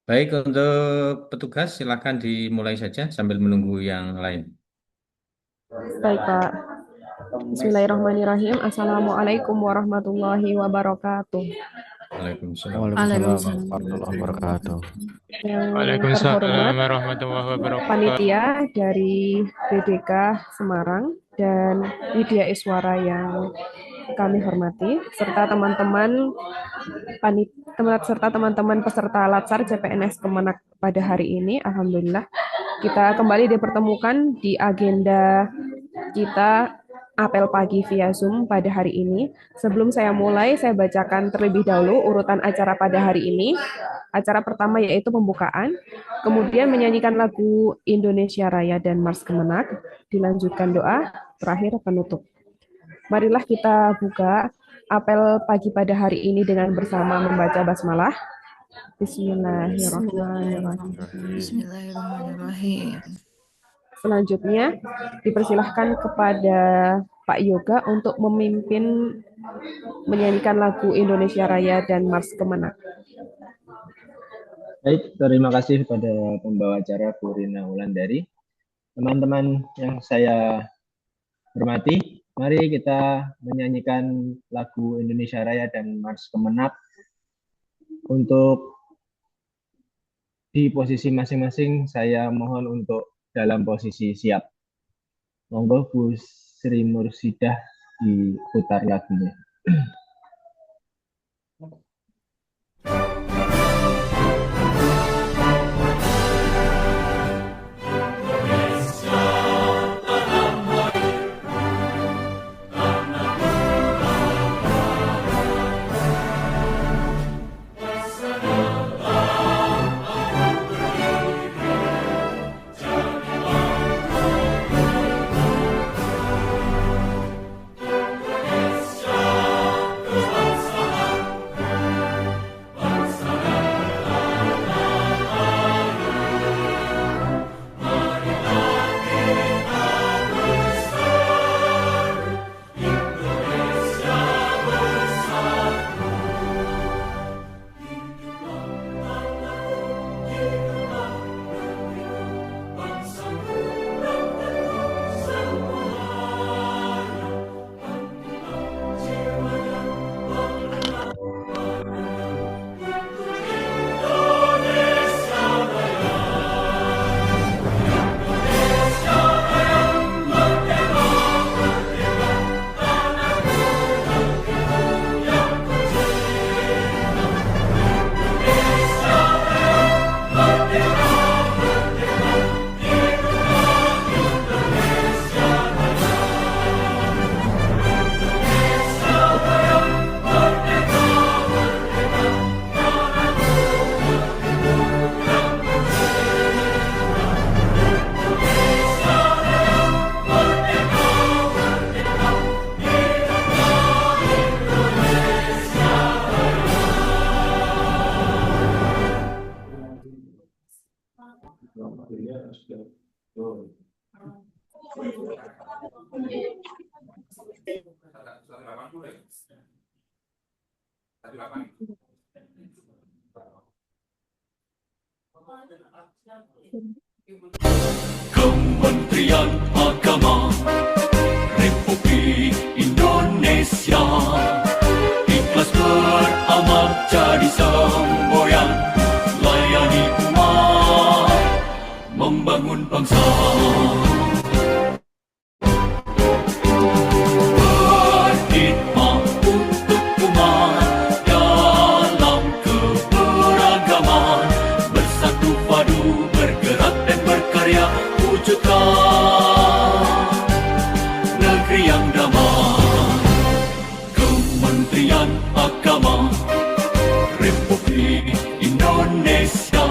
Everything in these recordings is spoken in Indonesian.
Baik, untuk petugas silakan dimulai saja sambil menunggu yang lain. Baik, Pak. Bismillahirrahmanirrahim. Assalamualaikum warahmatullahi wabarakatuh. Waalaikumsalam. Waalaikumsalam Waalaikumsalam warahmatullahi wabarakatuh. Yang Waalaikumsalam terhormat warahmatullahi wabarakatuh. panitia dari BDK Semarang dan Widya Iswara yang kami hormati, serta teman-teman serta teman-teman peserta Latsar CPNS Kemenak pada hari ini. Alhamdulillah kita kembali dipertemukan di agenda kita apel pagi via Zoom pada hari ini. Sebelum saya mulai, saya bacakan terlebih dahulu urutan acara pada hari ini. Acara pertama yaitu pembukaan, kemudian menyanyikan lagu Indonesia Raya dan Mars Kemenak, dilanjutkan doa, terakhir penutup. Marilah kita buka apel pagi pada hari ini dengan bersama membaca basmalah. Bismillahirrahmanirrahim. Bismillahirrahmanirrahim. Selanjutnya, dipersilahkan kepada Pak Yoga untuk memimpin menyanyikan lagu Indonesia Raya dan Mars Kemenak. Baik, terima kasih kepada pembawa acara Bu Rina Wulandari. Teman-teman yang saya hormati, mari kita menyanyikan lagu Indonesia Raya dan Mars Kemenak. Untuk di posisi masing-masing, saya mohon untuk dalam posisi siap. Monggo Bu Sri Mursidah diputar lagunya. Kementerian Agama Republik Indonesia ikhlas beramal jadi semboyan, layani umat, membangun bangsa. Berkhidmat untuk umat dalam keberagaman, bersatu padu bergerak dan berkarya, wujudkan negeri yang damai. Kementerian Agama Republik Indonesia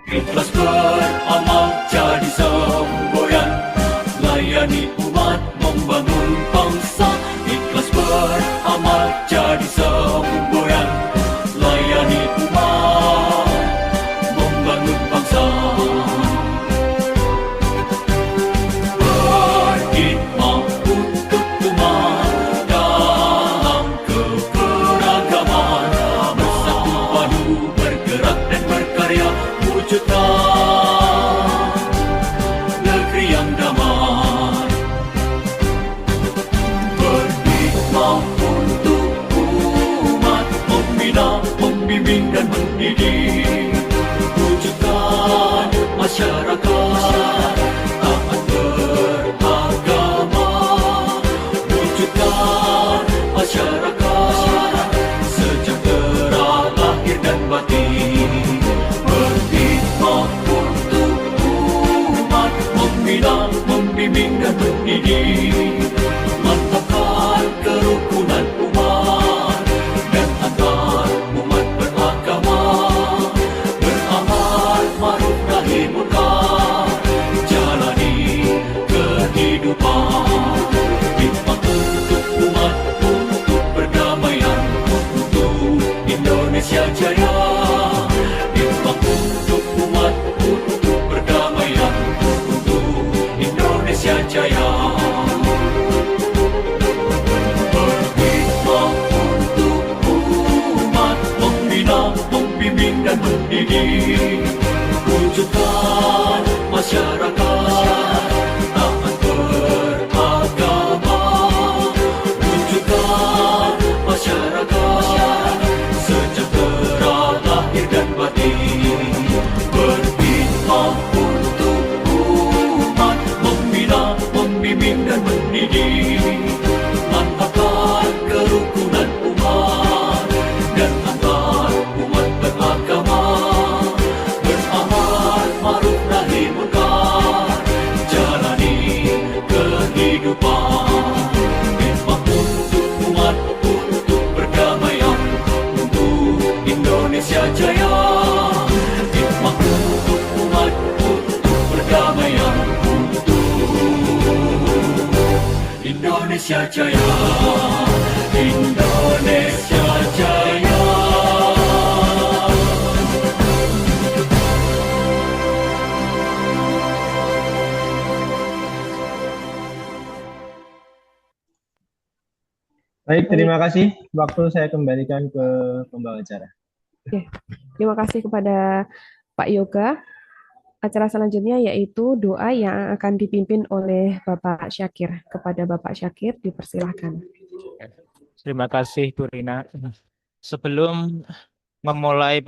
ikhlas beramal jadi semboyan, layani umat, membangun bangsa. Ikhlas beramal jadi semboyan, layani umat, membangun bangsa. Berkhidmat untuk umat dalam keberagaman, bersatu padu bergerak dan berkarya, wujudkan masyarakat taat beragama, wujudkan masyarakat sejahtera lahir dan batin, berkhidmat untuk umat, membina, membimbing dan mendidik, mantapkan kerukunan umat dan antar umat beragama, beramar ma'ruf nahi munkar, jalani kehidupan, khidmat untuk umat, untuk perdamaian, untuk Indonesia Jaya, khidmat untuk umat, untuk perdamaian, untuk Indonesia Jaya, Indonesia Jaya. Baik, terima kasih. Waktu saya kembalikan ke pembawa acara. Oke, terima kasih kepada Pak Yoga. Acara selanjutnya yaitu doa yang akan dipimpin oleh Bapak Syakir. Kepada Bapak Syakir, dipersilahkan. Terima kasih, Bu Rina. Sebelum memulai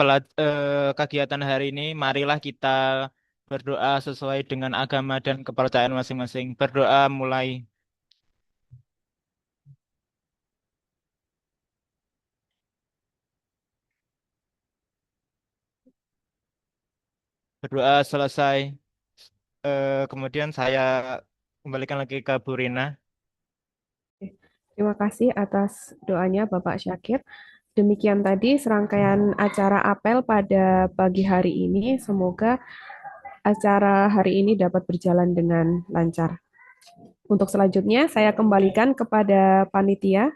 kegiatan hari ini, marilah kita berdoa sesuai dengan agama dan kepercayaan masing-masing. Berdoa mulai. Berdoa selesai. Kemudian saya kembalikan lagi ke Bu Rina. Terima kasih atas doanya Bapak Syakir. Demikian tadi serangkaian acara apel pada pagi hari ini. Semoga acara hari ini dapat berjalan dengan lancar. Untuk selanjutnya saya kembalikan kepada panitia.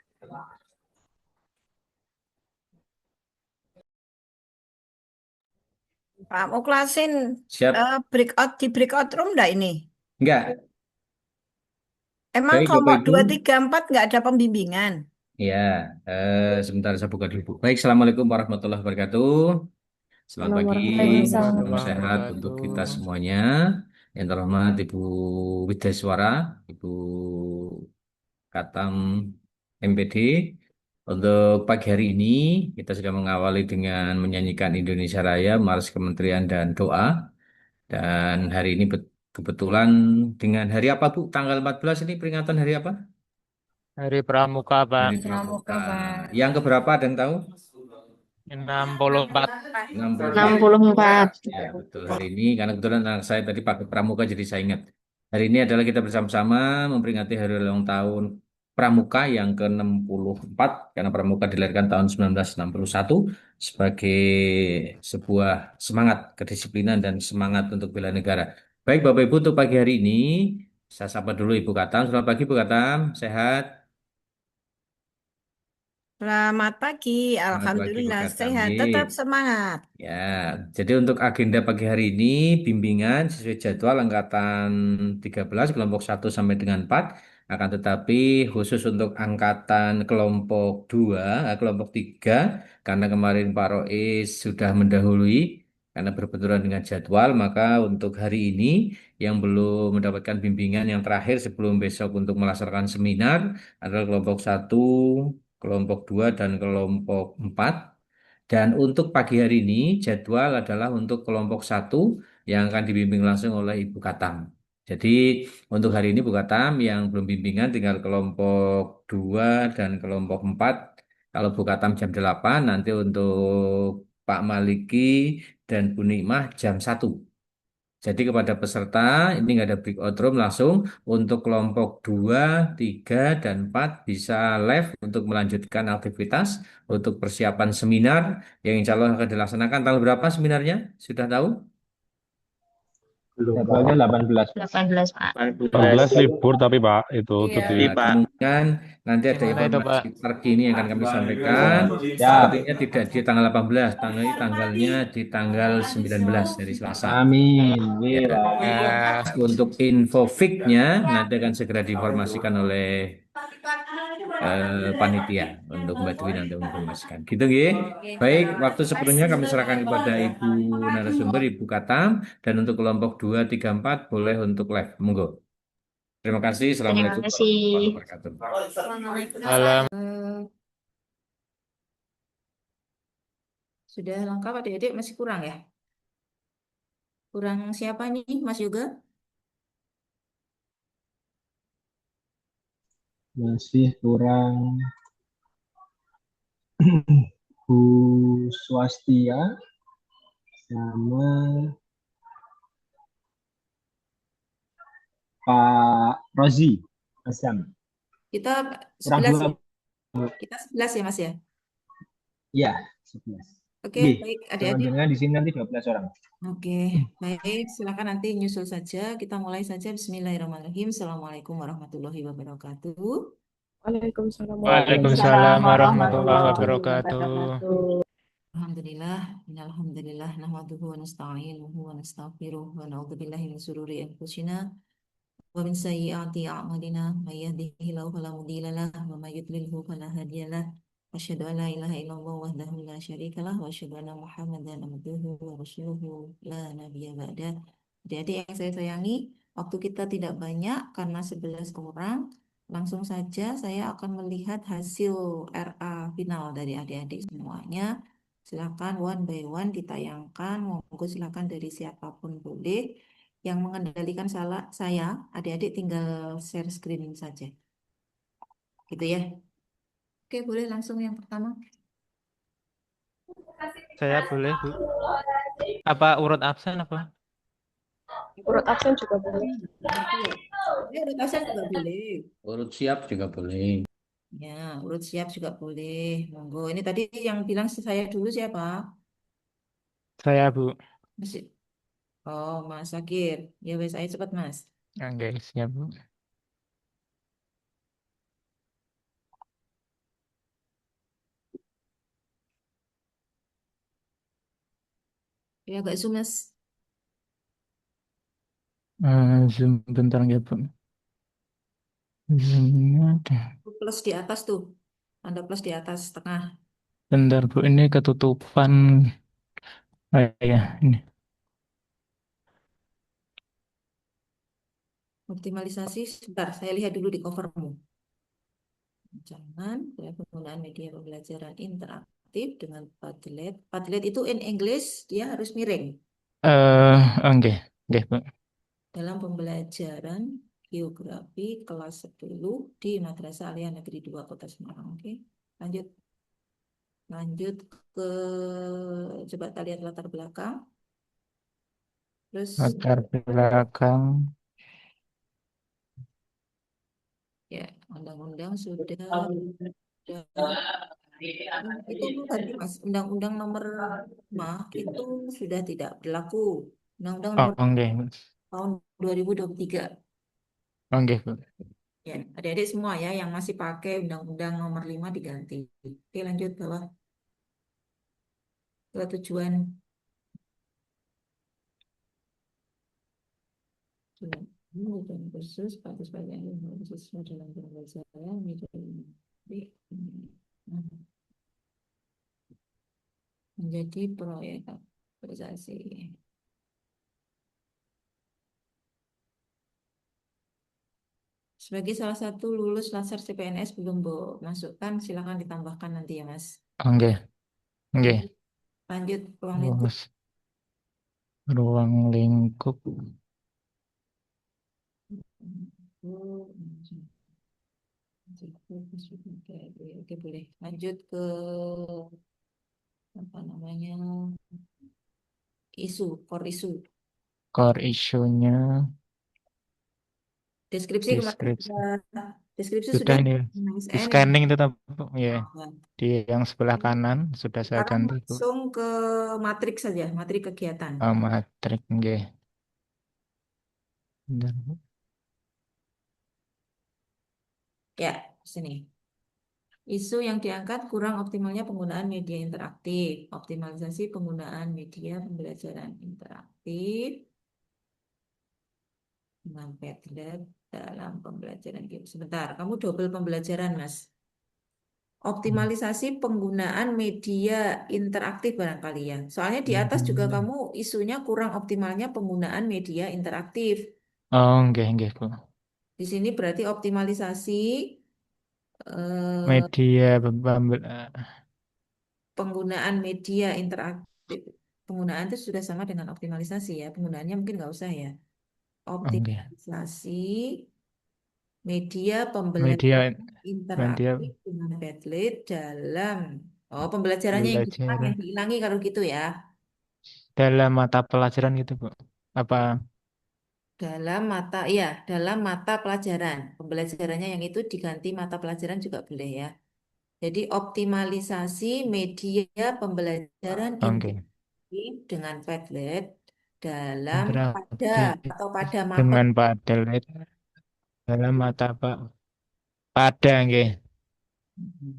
Pak Muklasin, Siap. di breakout room enggak ini? Enggak. Emang Baik, Bapak kelompok Ibu. 2, 3, 4 enggak ada pembimbingan? Ya, sebentar saya buka dulu, Bu. Baik, Assalamualaikum warahmatullahi wabarakatuh. Selamat pagi, Waalaikumsalam. salam sehat untuk kita semuanya. Yang terhormat Ibu Widyaswara, Ibu Katam MPD. Untuk pagi hari ini kita sudah mengawali dengan menyanyikan Indonesia Raya, Mars Kementerian dan doa. Dan hari ini kebetulan dengan hari apa, Bu? Tanggal 14 ini peringatan hari apa? Hari Pramuka, Pak. Hari Pramuka. Yang keberapa ada yang tahu? 64. 64. Ya, betul. Hari ini karena kebetulan anak saya tadi pakai pramuka jadi saya ingat. Hari ini adalah kita bersama-sama memperingati hari ulang tahun Pramuka yang ke-64 karena Pramuka dilahirkan tahun 1961 sebagai sebuah semangat kedisiplinan dan semangat untuk bela negara. Baik Bapak Ibu, untuk pagi hari ini saya sapa dulu Ibu Katam. Selamat pagi Bu Katam, sehat? Selamat pagi, Selamat pagi, alhamdulillah Bu Katam. sehat, Ye. tetap semangat. Ya, jadi untuk agenda pagi hari ini bimbingan sesuai jadwal angkatan 13 kelompok 1 sampai dengan 4, akan tetapi khusus untuk angkatan kelompok 2, kelompok 3 karena kemarin Pak Rois sudah mendahului karena berbenturan dengan jadwal, maka untuk hari ini yang belum mendapatkan bimbingan yang terakhir sebelum besok untuk melaksanakan seminar adalah kelompok 1, kelompok 2 dan kelompok 4. Dan untuk pagi hari ini jadwal adalah untuk kelompok 1 yang akan dibimbing langsung oleh Ibu Katam. Jadi untuk hari ini Bu Katam yang belum bimbingan tinggal kelompok 2 dan kelompok 4. Kalau Bu Katam jam 8, nanti untuk Pak Maliki dan Bu Nikmah jam 1. Jadi kepada peserta ini nggak ada breakout room, langsung untuk kelompok 2, 3, dan 4 bisa live untuk melanjutkan aktivitas untuk persiapan seminar yang insya Allah akan dilaksanakan tanggal berapa seminarnya? Sudah tahu? Jadwalnya 18. 18, Pak. 14 libur tapi Pak itu Iya. cuti. Kemungkinan nanti ada Gimana itu, informasi Pak? terkini yang akan kami sampaikan. Ya, Sepertinya tidak di tanggal 18, tanggalnya di tanggal 19 dari Selasa. amin. Ya. Iya. Untuk info fix-nya nanti akan segera diinformasikan oleh panitia untuk Mbak Dwi nanti menginformasikan. Gitu nggih. Baik, waktu sepenuhnya kami serahkan kepada Ibu narasumber, Ibu Katam, dan untuk kelompok 2, 3, 4 boleh untuk live. Monggo. Terima kasih. Terima Assalamualaikum kasih. warahmatullahi wabarakatuh. Alam. Sudah lengkap adik-adik, masih kurang ya? Kurang siapa nih, Mas Yoga? Masih kurang Bu Swastia sama Pak Rozi Asam. Kita Kurang 11 dua, ya? Bu. Kita 11 ya, Mas ya? Iya, 11. Oke, Nggih, baik dengan adik-adik. jenengan di sini nanti 12 orang. Oke, baik. Silakan nanti nyusul saja. Kita mulai saja. Bismillahirrahmanirrahim. Assalamualaikum warahmatullahi wabarakatuh. Waalaikumsalam Waalaikumsalam warahmatullahi warahmatullahi wabarakatuh. wabarakatuh. Alhamdulillah, innalhamdulillah, nahmaduhu wa nasta'inuhu wa nastaghfiruh wa na'udzu billahi min sururi anfusina wa min sayyiati a'malina may yahdihillahu fala mudilla lahu wa may yudlilhu fala hadiya lahu asyhadu an la ilaha illallah wahdahu la syarika lahu wa asyhadu anna muhammadan abduhu wa rasuluhu la nabiyya ba'da. Adik-adik yang saya sayangi, waktu kita tidak banyak karena 11 orang. Langsung saja saya akan melihat hasil RA final dari adik-adik semuanya. Silakan one by one ditayangkan. Monggo silakan dari siapapun boleh. Yang mengendalikan saya, adik-adik tinggal share screen saja. Gitu ya. Oke, boleh langsung yang pertama. Saya boleh, Bu. Apa urut absen apa? Urut absen juga boleh. Ya, urut absen juga boleh. Urut siap juga boleh. Ya, urut siap juga boleh. Monggo. Ini tadi yang bilang saya dulu siapa? Saya, Bu. Masih. Oh, Mas Sakir. Ya, wes, saya cepat, Mas. Oke, siap, Bu. Ya, agak zoom, Mas. Zoom bentar ya, Bu. Zoomnya ada. Plus di atas tuh. Tanda plus di atas tengah. Bentar, Bu. Ini ketutupan. Oh ya, ini. Optimalisasi, sebentar, saya lihat dulu di covermu. Jangan, penggunaan media pembelajaran interaktif dengan Padlet. Padlet itu in English, dia harus miring. Oke, oke, Bu. Dalam pembelajaran geografi kelas 10 di Madrasah Aliyah Negeri 2 Kota Semarang. Oke, lanjut. Lanjut ke, coba kita lihat latar belakang. Terus, Latar belakang. ya, undang-undang sudah itu tadi Mas, Undang-Undang nomor 5 itu sudah tidak berlaku. Undang-Undang Oh, nomor oke, tahun 2023. oke, Bu. Ya, adik-adik semua ya yang masih pakai Undang-Undang nomor 5 diganti. Oke, lanjut bawah ke tujuan. Dan khusus pada sebagian khusus dalam pembelajaran menjadi proyek organisasi. Sebagai salah satu lulus laser CPNS belum Bu masukkan, silakan ditambahkan nanti ya Mas. Oke, oke. Lanjut ruang lingkup. Terus, ruang lingkup. Oke, boleh. Lanjut ke apa namanya isu, core isu. Core isunya Deskripsi kemarin deskripsi. deskripsi Sudah sudah ini di ASN. scanning tetap, ya. Oh, Di yang sebelah kanan sudah saya sekarang ganti, Bu. langsung ke matriks saja, matrik kegiatan. Matrik, oke. Bentar, Bu. Ya, sini. Isu yang diangkat kurang optimalnya penggunaan media interaktif, optimalisasi penggunaan media pembelajaran interaktif dengan Padlet dalam pembelajaran game. Sebentar, kamu double pembelajaran, Mas. Optimalisasi penggunaan media interaktif barangkali ya. Soalnya di atas juga kamu isunya kurang optimalnya penggunaan media interaktif. Oh, enggak, Bu. Di sini berarti optimalisasi Media penggunaan media interaktif. Penggunaan itu sudah sama dengan optimalisasi ya. Penggunaannya mungkin nggak usah ya. enggak. Optimalisasi media Media pembelajaran media interaktif dengan Padlet dalam pembelajarannya yang pembelajaran diulangi kalau gitu ya. dalam mata pelajaran gitu, Bu. Apa? Dalam mata pelajaran. Pembelajarannya yang itu diganti mata pelajaran juga boleh ya. Jadi optimalisasi media pembelajaran Oke. interaktif dengan Padlet dalam Interaktif pada mapel dengan Padlet dalam mata Pak pada nggih.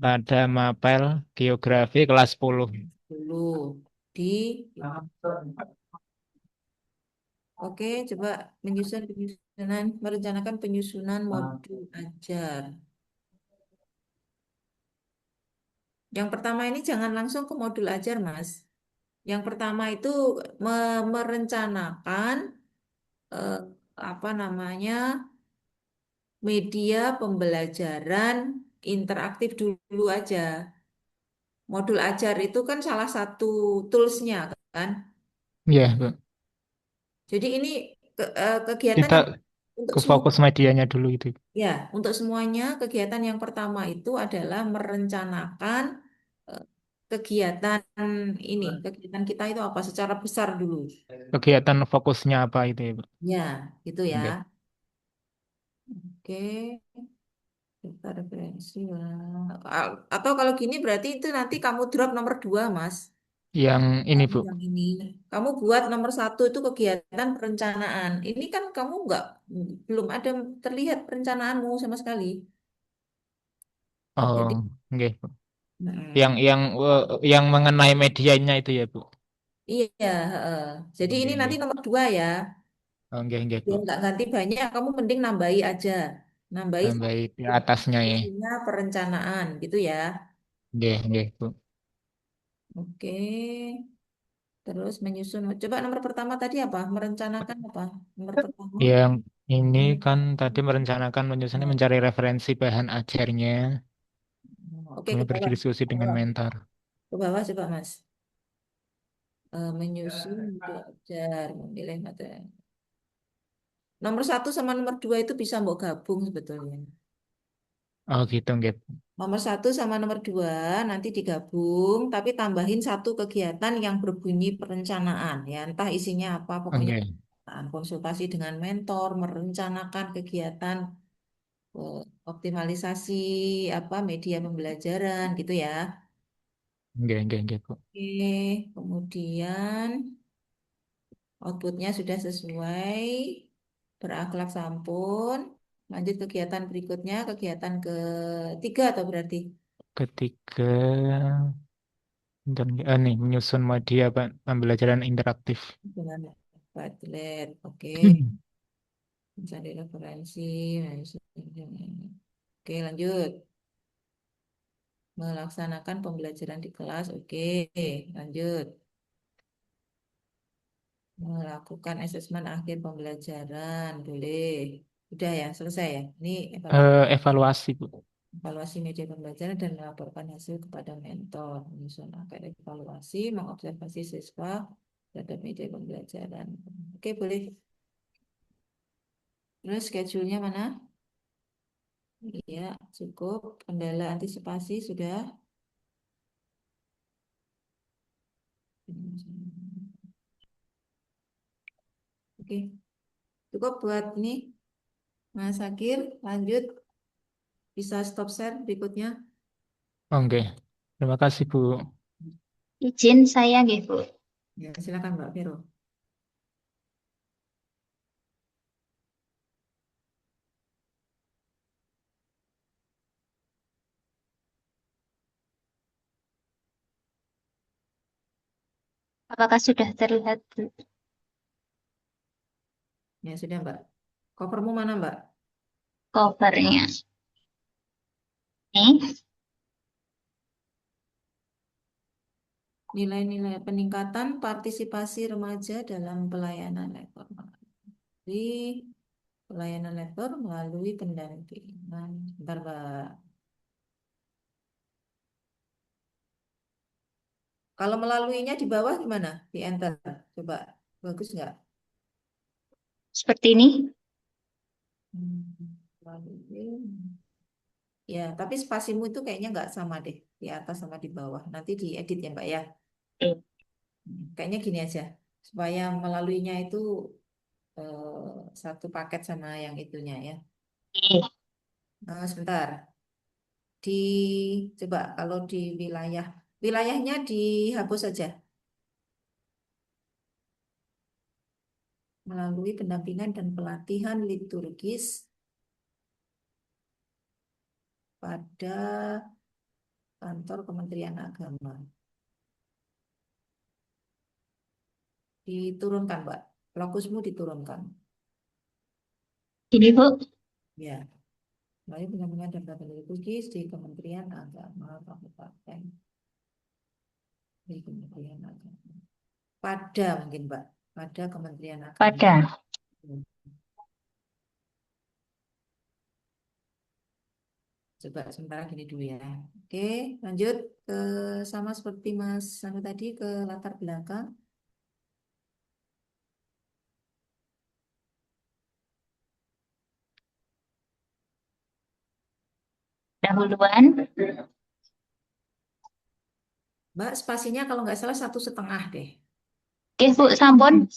Pada mapel geografi kelas 10. dulu di Oke, coba merencanakan penyusunan modul ajar. Yang pertama ini jangan langsung ke modul ajar, Mas. Yang pertama itu merencanakan eh, apa namanya media pembelajaran interaktif dulu aja. Modul ajar itu kan salah satu toolsnya kan. Iya, Bu. Jadi ini kegiatan Kita yang untuk ke semua. fokus medianya dulu itu. Ya, untuk semuanya kegiatan yang pertama itu adalah merencanakan eh, kegiatan kegiatan kita itu apa secara besar dulu. Kegiatan fokusnya apa itu ya, Bu? Ya, gitu ya. Oke. Oke, kita referensi lah. Atau kalau gini berarti itu nanti kamu drop nomor 2, Mas. Yang ini, Bu. Yang ini. Kamu buat nomor 1 itu kegiatan perencanaan. Ini kan kamu belum ada terlihat perencanaanmu sama sekali. Oh, Jadi, oke, Bu. mm, Yang mengenai medianya itu ya, Bu. iya, heeh. Jadi ini Oke, nanti oke. nomor 2 ya. Oke, Biar Bu. nggak ganti banyak, kamu mending nambahi aja. Nambahi Tambah satu di atasnya ya. isinya perencanaan, gitu ya. Oke, Bu. Oke. Terus menyusun. Coba nomor pertama tadi apa? Merencanakan apa? Nomor pertama. Yang ini kan tadi merencanakan menyusunnya mencari referensi bahan ajarnya, Oke, ke kemudian bawah. berdiskusi Ke dengan bawah. mentor. Ke bawah coba, Mas. Menyusun untuk ajar, memilih materi. Nomor 1 sama nomor 2 itu bisa mbok gabung sebetulnya. Oh gitu, oke. Nomor 1 sama nomor 2 nanti digabung, tapi tambahin satu kegiatan yang berbunyi perencanaan. Ya, entah isinya apa, pokoknya Oke, konsultasi dengan mentor, merencanakan kegiatan eh, optimalisasi media pembelajaran gitu ya. oke, Bu. Oke, kemudian outputnya sudah sesuai, berakhlak sampun. Lanjut kegiatan berikutnya, kegiatan ketiga atau berarti? Ketiga, dan nih menyusun media pembelajaran interaktif. Dengan Padlet, oke. Mencari referensi. Oke, lanjut. Melaksanakan pembelajaran di kelas, oke. Lanjut. Melakukan asesmen akhir pembelajaran, boleh. Udah ya, selesai ya. Ini Evaluasi, Bu. evaluasi media pembelajaran dan melaporkan hasil kepada mentor. Menyusun angka evaluasi, mengobservasi siswa terhadap media pembelajaran. Oke, boleh. Terus schedule-nya mana? Iya, cukup. Kendala antisipasi sudah. Oke, cukup buat ini. Mas Sakir, lanjut. Bisa stop share berikutnya. Oke, terima kasih, Bu. Izin saya nggih, Bu. Ya, silakan Mbak Vero. Apakah sudah terlihat, Bu? Ya, sudah Mbak. Covermu mana, Mbak? Covernya. Nih, Nilai-nilai peningkatan partisipasi remaja dalam pelayanan lektor. Di pelayanan lektor melalui pendampingan. Bentar, Mbak. Kalau melaluinya di bawah gimana? Di enter. Coba. Bagus nggak? seperti ini. Melalui. Ya, tapi spasimu itu kayaknya nggak sama deh. Di atas sama di bawah. Nanti diedit ya, Mbak ya. Eh, Kayaknya gini aja. Supaya melaluinya itu satu paket sama yang itunya ya. eh. Sebentar. Coba kalau di wilayahnya dihapus saja. Melalui pendampingan dan pelatihan liturgis pada kantor Kementerian Agama. Diturunkan, Mbak. Lokusmu diturunkan. Ini, Bu. Ya. Melalui pendampingan dan pelatihan liturgis di Kementerian Agama Kabupaten. Di Kementerian Agama. Pada mungkin, Mbak. Pada Kementerian Agama. Pada. Coba sementara gini dulu ya. Oke, lanjut ke sama seperti Mas Sanu tadi ke latar belakang. Dahuluan. Mbak, spasinya kalau nggak salah 1,5 deh. Oke, Bu, sampun.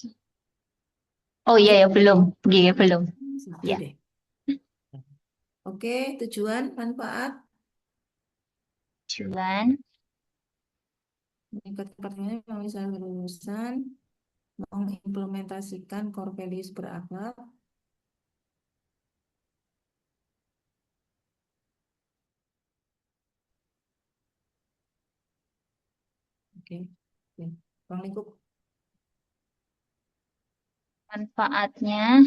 Oh iya ya, belum. Iya, belum. Satu Ya. deh. Oke, tujuan, manfaat, Tujuan. meningkatkan performa melalui saluran lulusan, mengimplementasikan core values berakhlak, oke, oke. Ruang lingkup, Manfaatnya.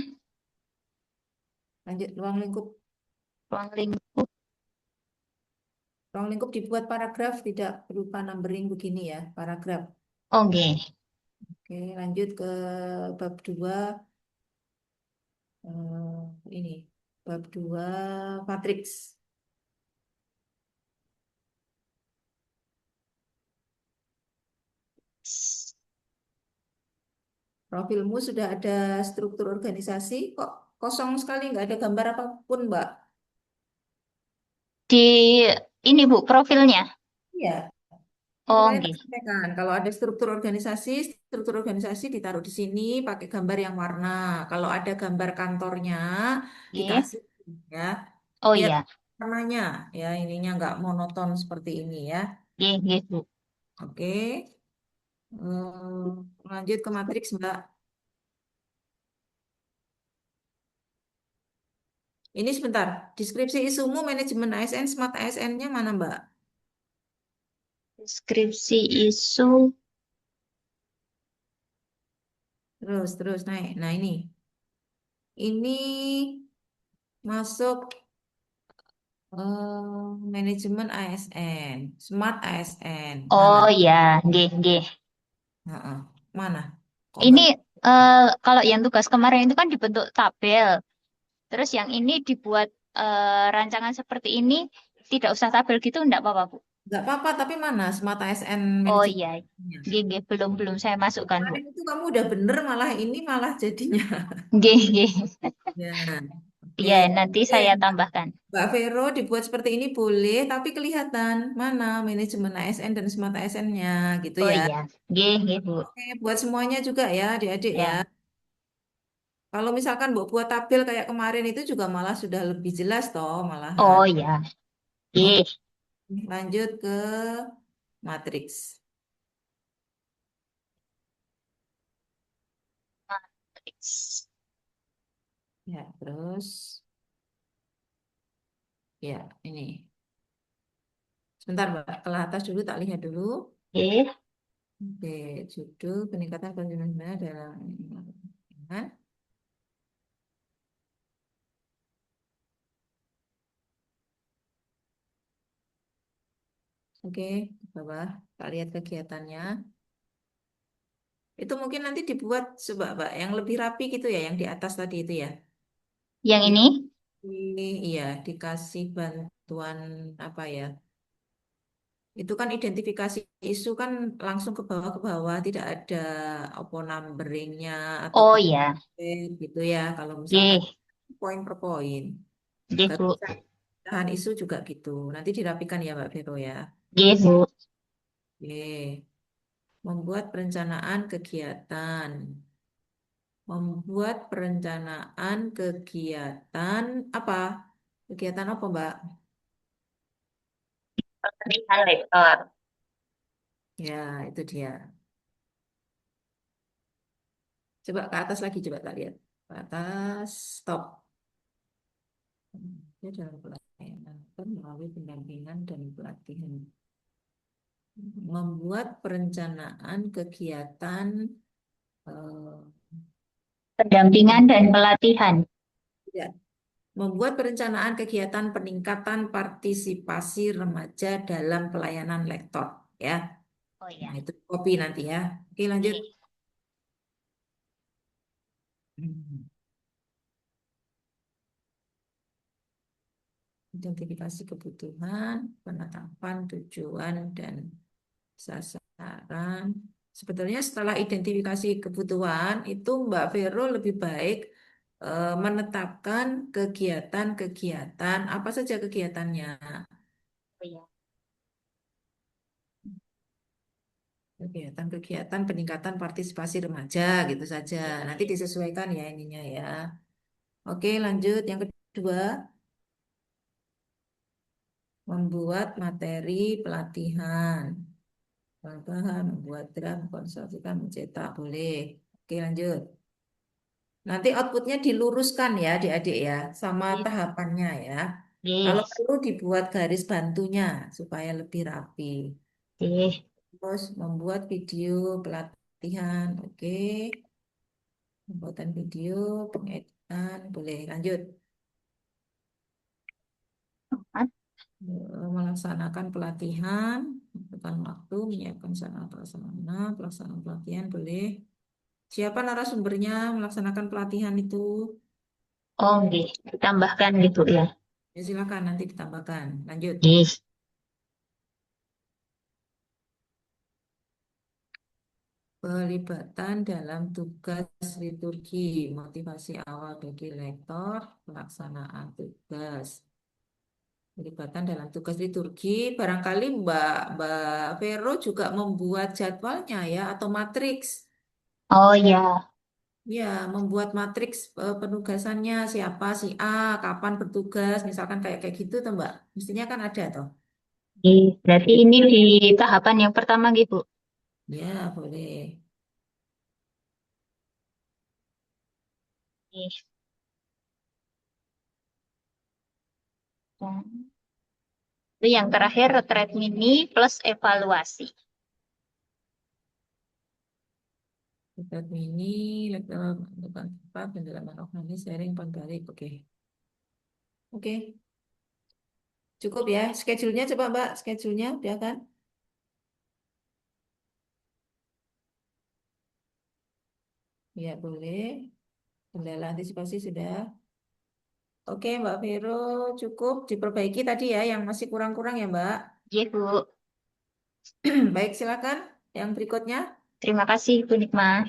lanjut ruang lingkup. Ruang lingkup. Ruang lingkup dibuat paragraf, tidak berupa numbering begini ya, paragraf. Oke. Oke, lanjut ke bab 2. Ini, bab 2, matriks. Profilmu sudah ada struktur organisasi, kok kosong sekali, nggak ada gambar apapun, Mbak. Di ini, Bu, profilnya. Iya, Oh, makanya oke. tak sampaikan. Kalau ada struktur organisasi ditaruh di sini pakai gambar yang warna. Kalau ada gambar kantornya, Oke. dikasih ya, Oh biar iya. warnanya ya ininya nggak monoton seperti ini ya. Oke, oke, Bu. Oke, lanjut ke matriks, Mbak. Ini sebentar, deskripsi isumu manajemen ASN, smart ASN-nya mana, Mbak? Deskripsi isu. Terus naik. Nah, ini masuk manajemen ASN, smart ASN. Mana? Oh iya, oke, oke. Heeh. Mana? Kok Ini nggak? kalau yang tugas kemarin itu kan dibentuk tabel. Terus yang ini dibuat rancangan seperti ini, tidak usah tabel gitu, enggak apa-apa, Bu. Nggak apa-apa, tapi mana smart ASN Oh iya, manajemennya? oke, belum saya masukkan, Bu. Kemarin itu kamu udah bener, malah ini malah jadinya. Oke, oke. Ya, oke. Iya, nanti Oke, saya Mbak tambahkan. Mbak Vero dibuat seperti ini boleh, tapi kelihatan mana manajemen ASN dan smart ASN-nya gitu Oh ya. iya, oke, Bu. Oke, buat semuanya juga ya, adik-adik ya. Ya. Kalau misalkan buat tabel kayak kemarin itu juga malah sudah lebih jelas toh malahan. Oh iya, Oke, oke. lanjut ke matriks. Ya, terus ya ini. Sebentar, Mbak, ke atas dulu tak lihat dulu. Oke. Oke, judul peningkatan konsumen dalam. Oke, ke bawah. Kita lihat kegiatannya. Itu mungkin nanti dibuat coba, Mbak, yang lebih rapi gitu ya, yang di atas tadi itu ya. Yang Di, ini? iya, dikasih bantuan apa ya? Itu kan identifikasi isu kan langsung ke bawah, tidak ada apa numberingnya atau Oh titik ya, gitu ya. Kalau misalkan G, poin per poin. G Kalau Bu, misalkan tahan isu juga gitu. Nanti dirapikan ya Mbak Vero ya. G Bu. Oke. Membuat perencanaan kegiatan. Membuat perencanaan kegiatan apa? Kegiatan apa Mbak? Pelatihan lektor. Ya, itu dia. Coba ke atas lagi, coba kita lihat. Ke atas, stop. Dia dalam pelayanan melalui pendampingan dan pelatihan. Membuat perencanaan kegiatan eh, Pendampingan dan pelatihan. ya, membuat perencanaan kegiatan peningkatan partisipasi remaja dalam pelayanan lektor, ya. Oh Nah, ya, itu copy nanti ya. Oke, lanjut. G. Identifikasi kebutuhan, penetapan tujuan dan sasaran. Sebetulnya setelah identifikasi kebutuhan itu Mbak Vero lebih baik menetapkan kegiatan-kegiatan apa saja kegiatannya. Oh ya, Kegiatan-kegiatan peningkatan partisipasi remaja gitu saja. Nanti G. disesuaikan ya ininya ya. Oke, lanjut yang kedua, membuat materi pelatihan. Bahan, membuat draft, konsultasikan, mencetak, boleh. Oke, lanjut. Nanti outputnya diluruskan ya adik-adik ya, sama G. tahapannya ya. Kalau G. perlu dibuat garis bantunya supaya lebih rapi. G. Terus membuat video pelatihan, oke. Pembuatan video, pengeditan, boleh. Lanjut. Melaksanakan pelatihan, menentukan waktu, menyiapkan sarana prasarana, pelaksanaan pelatihan, boleh. Siapa narasumbernya melaksanakan pelatihan itu? Oh, G. Ditambahkan gitu ya. Ya, silakan nanti ditambahkan. Lanjut. G. Pelibatan dalam tugas liturgi, motivasi awal bagi lektor, pelaksanaan tugas. Pelibatan dalam tugas liturgi, barangkali Mbak Vero juga membuat jadwalnya ya atau matriks. Oh ya, Ya, membuat matriks penugasannya siapa si A, kapan bertugas, misalkan kayak kayak gitu tuh Mbak. Mestinya kan ada toh. G. Berarti ini di tahapan yang pertama gitu. Ya, boleh. G. Dan itu yang terakhir retreat mini plus evaluasi. Kita mini, lektor menentukan tempat, pendalaman organisasi, sharing, balik. Oke. Oke, cukup ya. Schedule-nya coba Mbak, schedule-nya udah kan? Ya, boleh. Kendala antisipasi sudah. Oke, Mbak Vero, cukup diperbaiki tadi ya, yang masih kurang-kurang ya, Mbak. G, Bu. Baik, silakan. Yang berikutnya. Terima kasih, Bu Nikma.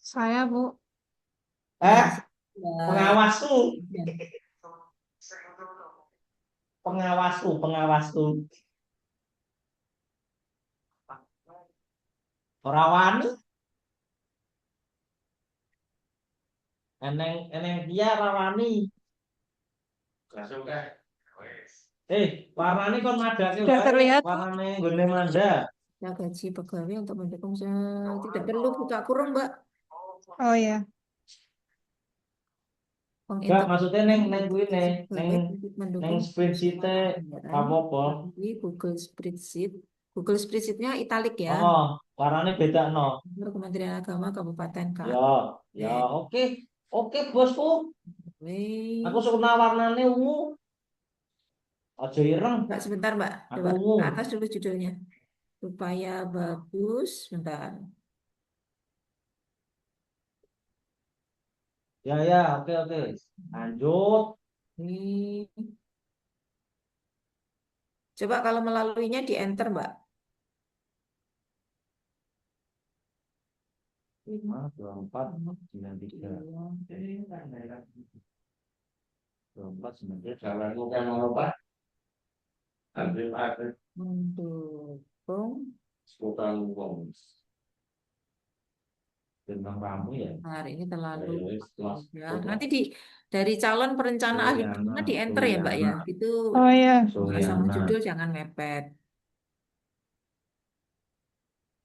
Saya, Bu. Ya, Pengawas tuh, ya. pengawas tuh. Ora wani. Eneng dia rawani. Warnane kon madake Sudah wae, terlihat, Bu? warnane nggone manda. Ya, gaji pegawai untuk mendukung tidak perlu buka kurung, Mbak. Oh ya. Enggak, maksudnya neng kuwi neng Mendukung spreadsheet-e apa-apa. di Google Spreadsheet. Google Spreadsheet-nya italik ya. Oh, warnane beda no. Kementerian Agama Kabupaten Ya, ya, Oke. oke bosku. Aku suka warnane ungu. Aja ireng. Mbak, sebentar Mbak, Aku coba ungu. ke atas dulu judulnya. Supaya bagus, bentar. Ya, ya, oke, oke. Lanjut. Ini. Coba kalau melaluinya di enter Mbak. 5, 24, 93. 24, 93. Kalau aku kan mau apa? Ambil apa? Mendukung. Seputar uang. Tentang kamu ya. Nah, hari ini terlalu Ayo, setelah ya. sekolah. Nanti dari calon perencana ahli Suryana, keuangan di enter ya Mbak ya. Suryana, Itu Oh ya. sama Suryana. judul jangan mepet.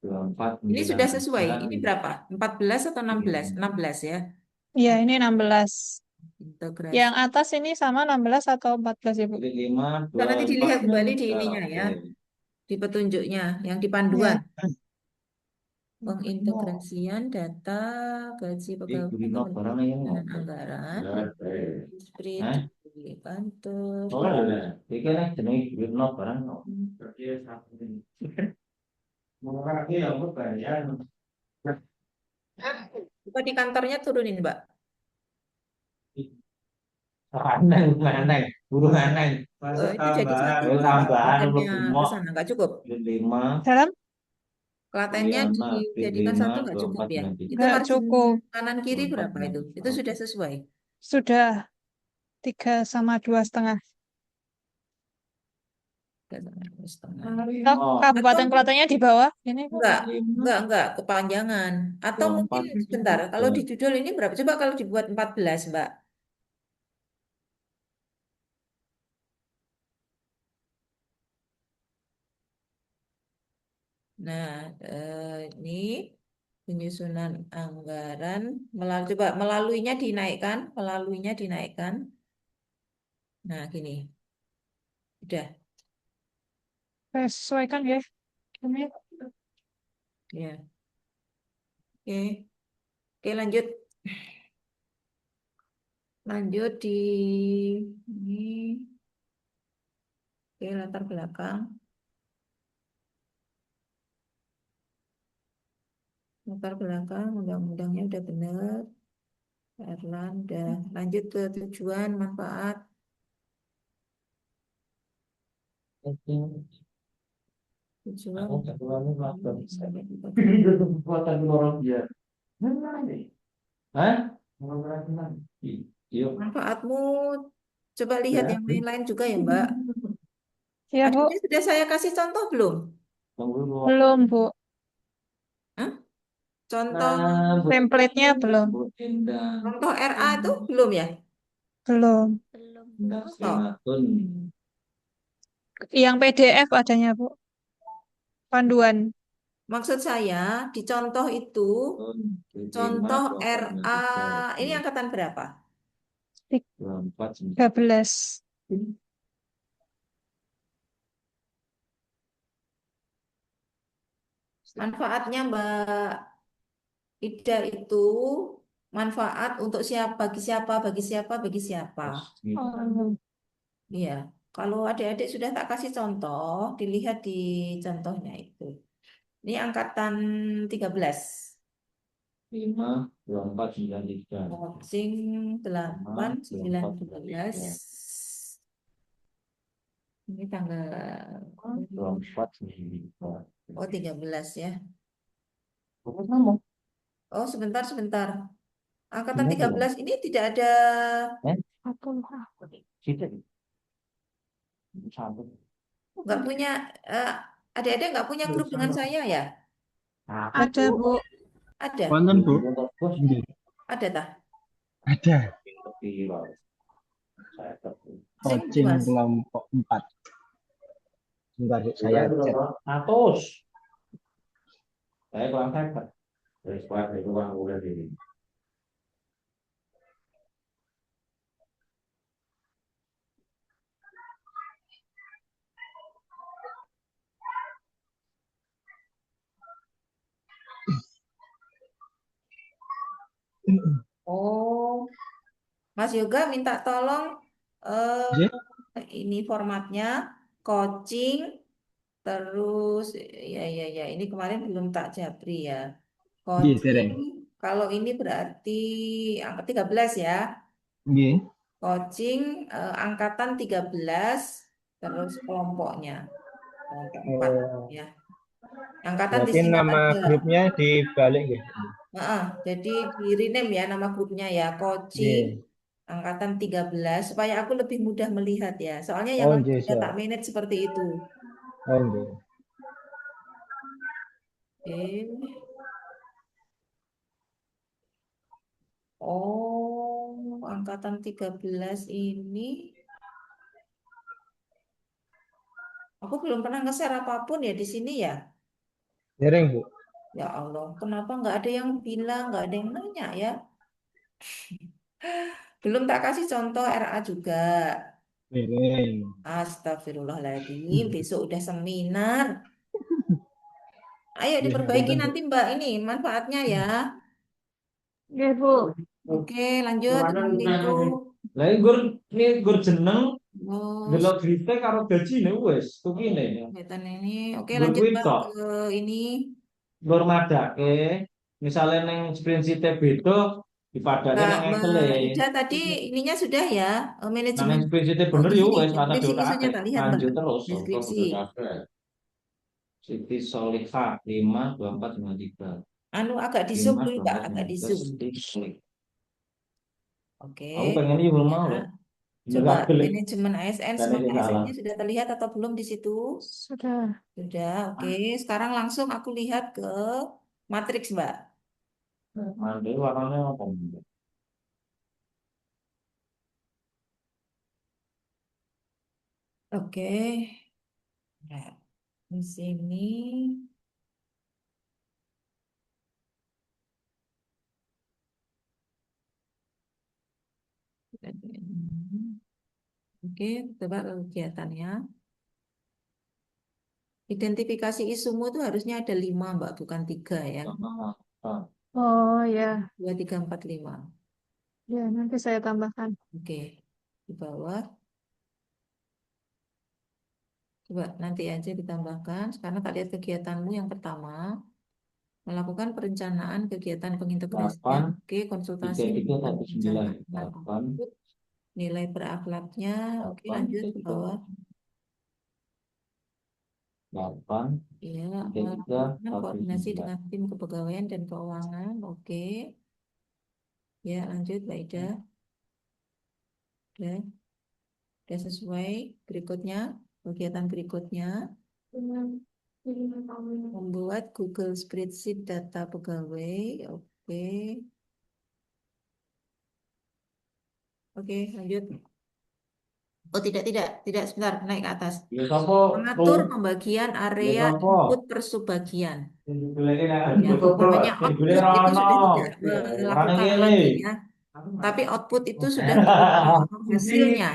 24, Ini sudah 93. sesuai. Ini berapa? 14 atau 16? 16 ya. Iya, ini 16. Integrasi. Yang atas ini sama 16 atau 14 ya, Bu? 5, Nah, nanti 2, dilihat 4, kembali di 3. ininya ya, Oke. di petunjuknya, yang di Ya. panduan. Pengintegrasian data gaji pegawai Gurino barang yang dan ngopo. anggaran, Oke. spread Hah? di kantor. Ora ada. Iki nek jenenge Gurino barang ngopo. Berarti satu ini. Murah lagi ya aku bayar. Coba di kantornya turunin Mbak. Aneh, aneh, burung aneh. Itu jadi satu Tambahan klatennya lebih ke sana, nggak cukup. 5, Dalam? Klatennya Suryana, dijadikan 5, satu nggak cukup 24, ya. Itu 93. Nggak margin cukup. kanan kiri 24, berapa itu? Itu sudah sesuai. Sudah 3 sama 2,5. Setengah. Oh, Kabupaten Atau Klatennya di bawah. Ini kok enggak kepanjangan. Atau mungkin sebentar, kalau di judul ini berapa? Coba kalau dibuat 14 Mbak. Nah, ini penyusunan anggaran coba melaluinya dinaikkan. Nah, gini. Udah. sesuaikan ya. Ini. Ya. Oke. Oke, lanjut. Lanjut di ini. Oke, latar belakang. Latar belakang, undang-undangnya udah benar. Erlan udah. Lanjut ke tujuan, manfaat. Tujuan. Aku ketuanya laptop. Kekuatan orang dia. Hah? Yuk. Manfaatmu, coba lihat yang lain-lain juga ya, Mbak. Ya, Bu. Adik sudah saya kasih contoh belum? Belum, Bu. Hah? Contoh Template-nya belum. contoh RA itu belum ya? Belum. Oh, Yang PDF adanya, Bu. Panduan. maksud saya di contoh itu contoh RA ini angkatan berapa? 13. Manfaatnya Mbak Ida itu manfaat untuk siapa, bagi siapa, bagi siapa, bagi siapa. Oh. Iya, kalau adik-adik sudah tak kasih contoh, dilihat di contohnya itu. Ini angkatan 13. 5, 24, 93. Coaching 8, 9, 12. Ini tanggal 24, 93. oh 13 ya. Kamu? Oh, sebentar. Angkatan 13 ini tidak ada nggak punya adik-adik nggak punya grup dengan saya ya? Ada, Bu. Ada. Konten, Bu. Ada tak? Ada. Sing, Coaching Mas. kelompok 4. Sebentar, Bu, saya cek. 100. Saya kurang hebat. Dari sekolah dari uang udah di. Oh, Mas Yoga minta tolong Iya. ini formatnya coaching terus ya ini kemarin belum tak japri ya. Nggih, Coaching dereng. kalau ini berarti angka 13 ya. Nggih. Coaching angkatan 13 terus kelompoknya kelompok 4 Oh, ya. Angkatan berarti disingkat nama aja. grupnya dibalik nggih. Jadi di rename ya nama grupnya ya, coaching Nggih. angkatan 13 supaya aku lebih mudah melihat ya. Soalnya yang Oh, lain nggih, sudah tak siap. manage seperti itu. Oh, nggih. Eh, oh, angkatan 13 ini aku belum pernah nge-share apapun ya di sini ya. Dereng, Bu. Ya Allah, kenapa nggak ada yang bilang, nggak ada yang nanya ya? Belum tak kasih contoh RA juga. Dereng. Astagfirullahaladzim, besok udah seminar. Ayo Nggih, diperbaiki ngapunten, Bu. nanti Mbak ini manfaatnya ya. Oke, Bu. Oke, lanjut Lingko. Lah gur jeneng Terus delok grite karo gajine wis tukine. kelihatan ini. Oke, Gur lanjut kuwi Mbak tok. ke ini. Gur madake misale ning spreadsheet beda dipadake Mbak ning Excel Mbak e. Ida tadi ininya sudah ya, Nah ning manajemen. spreadsheet Oh, bener di ya sini wis rasa deskripsinya saja diotak-atik. tak lihat Mbak. Lanjut terus untuk Deskripsi. udah capek. Siti Soliha 52453. Anu agak di zoom dulu Mbak, agak di zoom. 52453. Oke. Aku pengen ini belum Ya. mau loh. Coba Enggak gelek. manajemen ASN, Dan semua ini salah. ASN-nya sudah terlihat atau belum di situ? Sudah. Sudah, oke. Sekarang langsung aku lihat ke matriks, Mbak. Mandi warnanya apa? Oke. Nah, di sini. Oke, coba kegiatannya. Identifikasi isumu itu harusnya ada 5, Mbak, bukan 3 ya. Oh ya, 2, 3, 4, 5. ya nanti saya tambahkan. Oke, di bawah. Coba nanti aja ditambahkan. Sekarang tak lihat kegiatanmu yang pertama. Melakukan perencanaan kegiatan pengintegrasian. 8, Oke, konsultasi 33, melakukan 19. perencanaan 8, output, nilai berakhlaknya. Oke, 8, lanjut ke bawah. 8, Ya, 33, melakukan koordinasi 19. dengan tim kepegawaian dan keuangan. Oke. Ya, lanjut, Mbak Ida. Udah sesuai. Berikutnya, kegiatan berikutnya. Membuat Google Spreadsheet data pegawai. Oke. Oke, lanjut. Oh, tidak, sebentar, naik ke atas. Ya sapa? Mengatur pembagian Ya area sapa? input per subbagian. Ya, Betul. namanya Gule output itu rono. sudah tidak Orane melakukan ngene. lagi ya. Tapi output itu sudah berupa hasilnya.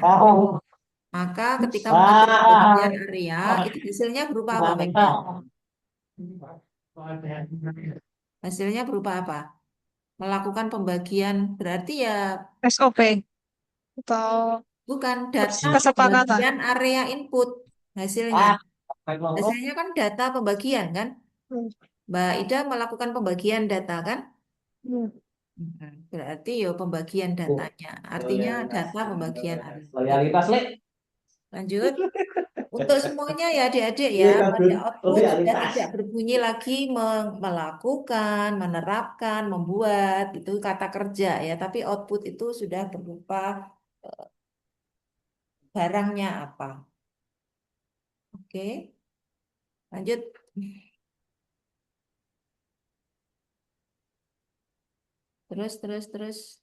Maka ketika mengatur pembagian area, itu hasilnya berupa apa, Mbak Ida? Hasilnya berupa apa? Melakukan pembagian berarti ya SOP atau bukan data kesepakatan. pembagian area input hasilnya. Hasilnya kan data pembagian kan? Mbak Ida melakukan pembagian data kan? Berarti ya pembagian datanya. Artinya data pembagian area. Loyalitas, Lek. Lanjut. Untuk semuanya ya adik-adik ya, Iya, pada Kabun. output sudah Loyalitas. tidak berbunyi lagi melakukan, menerapkan, membuat, itu kata kerja ya. Tapi output itu sudah berupa barangnya apa. Oke, lanjut. Terus.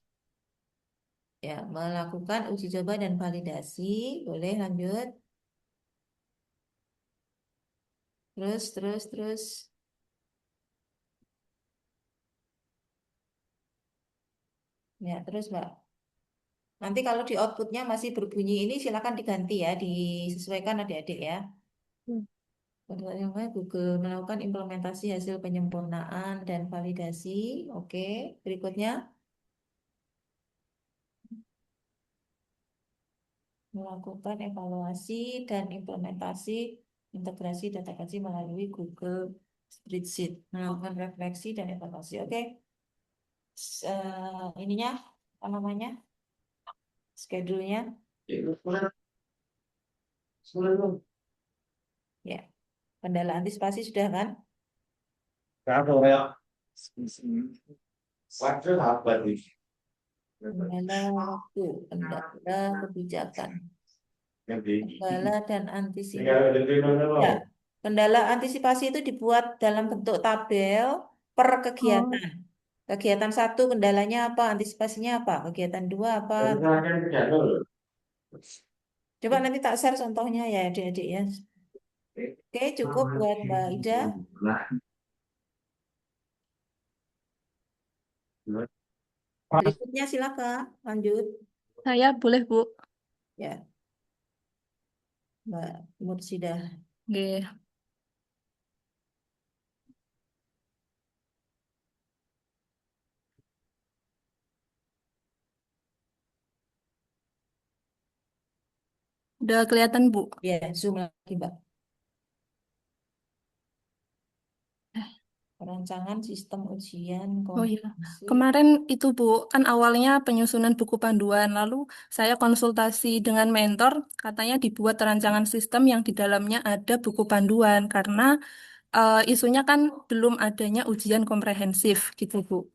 Ya, melakukan uji coba dan validasi. Boleh lanjut. Terus. Ya, terus Mbak. Nanti kalau di outputnya masih berbunyi ini silakan diganti ya, disesuaikan adik-adik ya. Google melakukan implementasi hasil penyempurnaan dan validasi. Oke, berikutnya. melakukan evaluasi dan implementasi integrasi data kaji melalui Google Spreadsheet, melakukan refleksi dan evaluasi. Oke. Ininya apa namanya? Schedule-nya. Ya. Kendala antisipasi sudah kan? Kendala waktu, kendala kebijakan, kendala dan antisipasi. Ya. Kendala antisipasi itu dibuat dalam bentuk tabel per kegiatan. Kegiatan 1 kendalanya apa? Antisipasinya apa? Kegiatan 2 apa? Coba nanti tak share contohnya ya adik-adik ya. Oke, cukup buat Mbak Ida. Berikutnya silakan lanjut. Saya boleh, Bu. Ya, Mbak Mursidah. Nggih. Udah kelihatan, Bu? Ya, zoom lagi Mbak. Perancangan sistem ujian Oh iya, komprehensif. kemarin itu Bu, kan awalnya penyusunan buku panduan, lalu saya konsultasi dengan mentor, katanya dibuat rancangan sistem yang di dalamnya ada buku panduan, karena isunya kan belum adanya ujian komprehensif gitu Bu.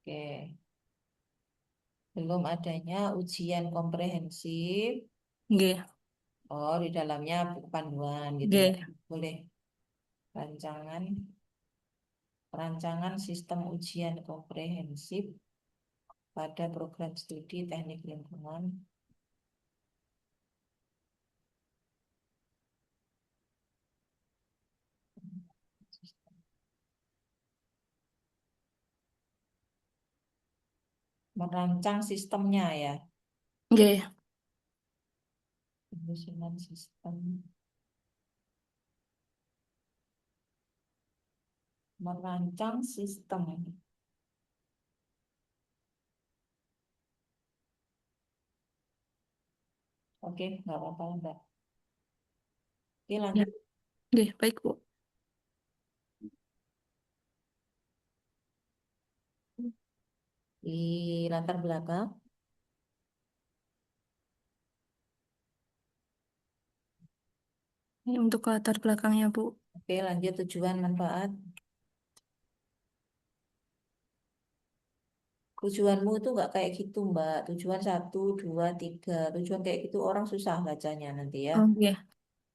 Oke, belum adanya ujian komprehensif. Nggih, Oh, di dalamnya buku panduan gitu ya. nggih. Boleh. Rancangan sistem ujian komprehensif pada program studi teknik lingkungan. Merancang sistemnya ya. Nggih. Penyusunan sistem. Merancang sistem. Oke, nggak apa-apa Mbak. Oke, Ya. lanjut. Nggih, baik Bu. Di latar belakang. Ini untuk latar belakangnya Bu. Oke, lanjut tujuan manfaat. Tujuanmu itu nggak kayak gitu Mbak. Tujuan 1, 2, 3. Tujuan kayak gitu orang susah bacanya nanti ya. Oh iya,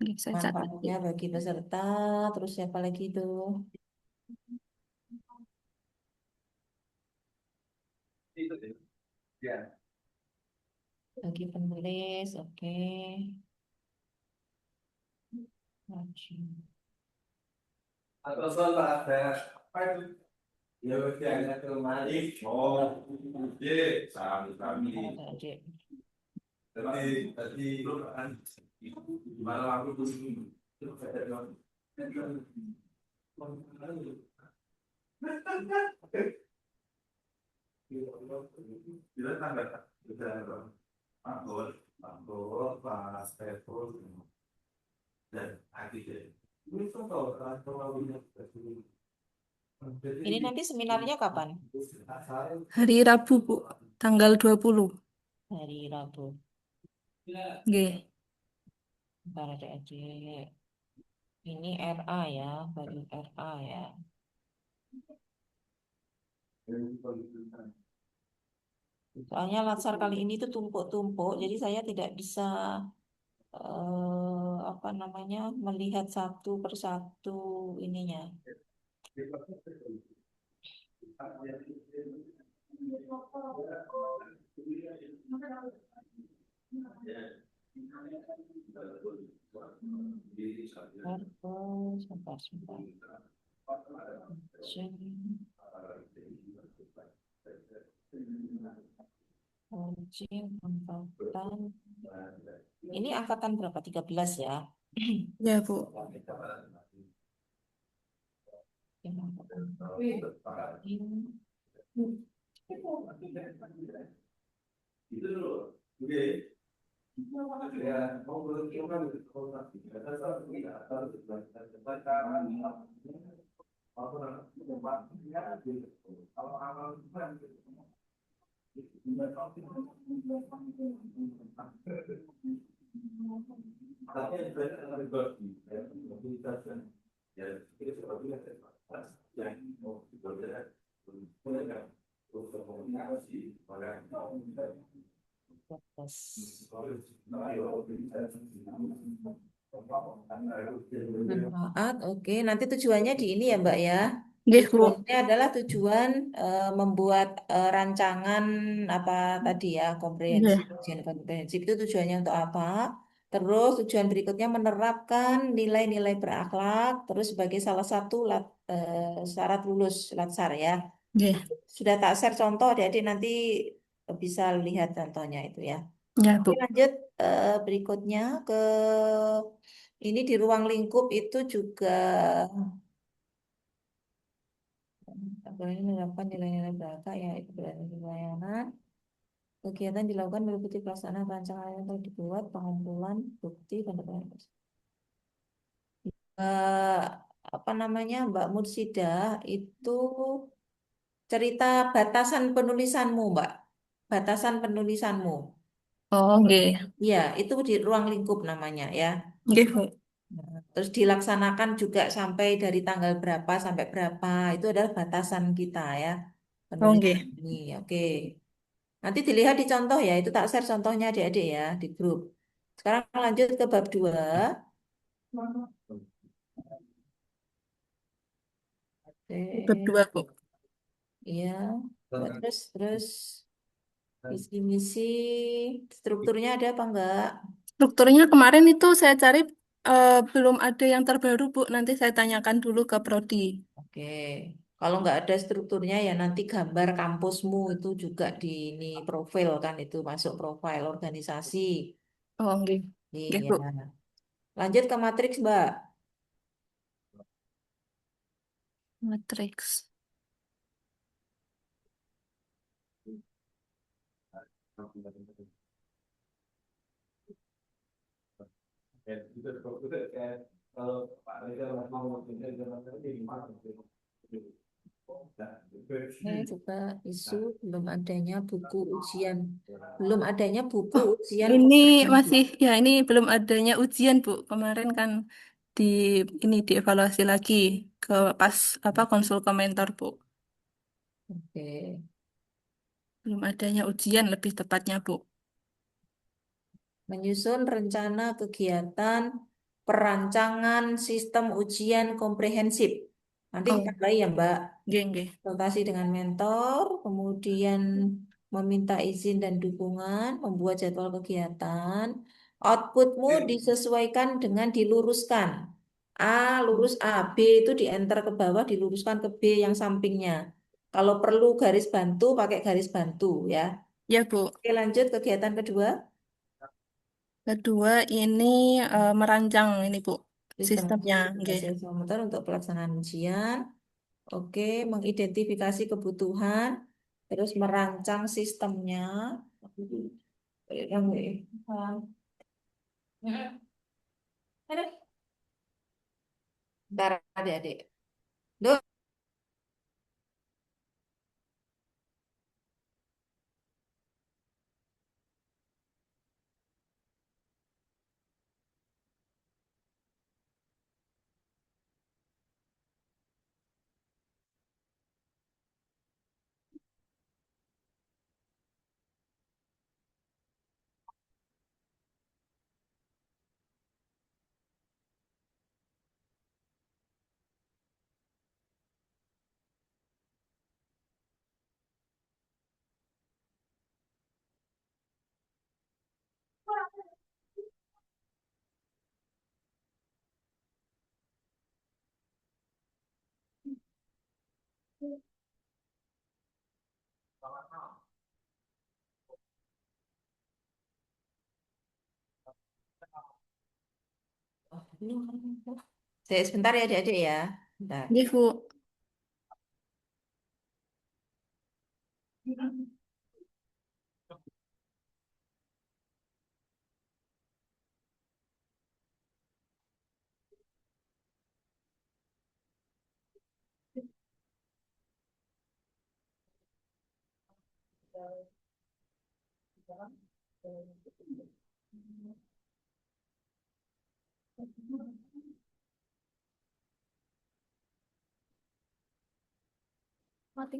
nggih, saya catat. Manfaatnya bagi peserta, terus siapa lagi itu? Bagi penulis, oke. Maju. Adik. Ini nanti seminarnya kapan? Hari Rabu Bu, tanggal 20. Hari Rabu. Nggih. Bentar adik-adik. Ini RA ya, baru RA ya. Soalnya latsar kali ini tuh tumpuk-tumpuk, jadi saya tidak bisa apa namanya melihat satu persatu ininya. Sebentar. Angkatan. Ini angkatan berapa? 13 ya? Ya Bu. Yes. Manfaat, oke. Nanti tujuannya di ini ya, Mbak ya. Nggih, Bu. Tujuannya adalah tujuan membuat rancangan apa tadi ya, komprehensif, Nggih. ujian komprehensif itu tujuannya untuk apa? Terus tujuan berikutnya menerapkan nilai-nilai berakhlak, terus sebagai salah satu syarat lulus Latsar ya. Nggih. Sudah tak share contoh, adik-adik nanti bisa lihat contohnya itu ya. Ya, Oke, Bu. lanjut berikutnya ke ini di ruang lingkup itu juga ini menerapkan nilai-nilai berakhlak ya itu berarti pelayanan. Kegiatan dilakukan meliputi pelaksanaan rancangan yang telah dibuat, pengumpulan bukti dan dokumen. Eh, apa namanya Mbak Mursidah itu cerita batasan penulisanmu, Mbak. Batasan penulisanmu. Oh, nggih. Iya, itu di ruang lingkup namanya ya. Nggih, Bu. Nah, terus dilaksanakan juga sampai dari tanggal berapa sampai berapa. Itu adalah batasan kita ya. Oh, Penulisan nggih. ini. Oke. Nanti dilihat di contoh ya. Itu tak share contohnya adik-adik ya di grup. Sekarang lanjut ke bab 2. Bab Oke. 2, Bu. Iya. Terus visi misi strukturnya ada apa enggak? Strukturnya kemarin itu saya cari belum ada yang terbaru, Bu. Nanti saya tanyakan dulu ke Prodi. Oke. Kalau nggak ada strukturnya ya nanti gambar kampusmu itu juga di ini profil kan itu masuk profil organisasi. Oh, nggih. Nggih, Iya. Bu. Lanjut ke matriks, Mbak. Matriks. Ini coba isu belum adanya buku ujian. Belum adanya buku Oh, ujian ini komprehensif. masih ya ini belum adanya ujian, Bu. Kemarin kan di ini dievaluasi lagi ke pas apa konsul komentar, Bu. Oke. Belum adanya ujian lebih tepatnya, Bu. Menyusun rencana kegiatan perancangan sistem ujian komprehensif. Nanti Oh, ditambahi ya, Mbak. nggih, nggih. Konsultasi dengan mentor, kemudian meminta izin dan dukungan, membuat jadwal kegiatan. Outputmu disesuaikan dengan diluruskan. A lurus A, B itu di enter ke bawah, diluruskan ke B yang sampingnya. Kalau perlu garis bantu, pakai garis bantu ya. Ya, Bu. Oke, lanjut kegiatan kedua. Kedua ini merancang ini, Bu. Sistem Sistemnya, nggih. hasil motor untuk pelaksanaan ujian. Oke, mengidentifikasi kebutuhan, terus merancang sistemnya. Yang Bentar, adik-adik. Duh, Saya sebentar ya adik-adik ya. Bentar. Nggih, Bu. Mati.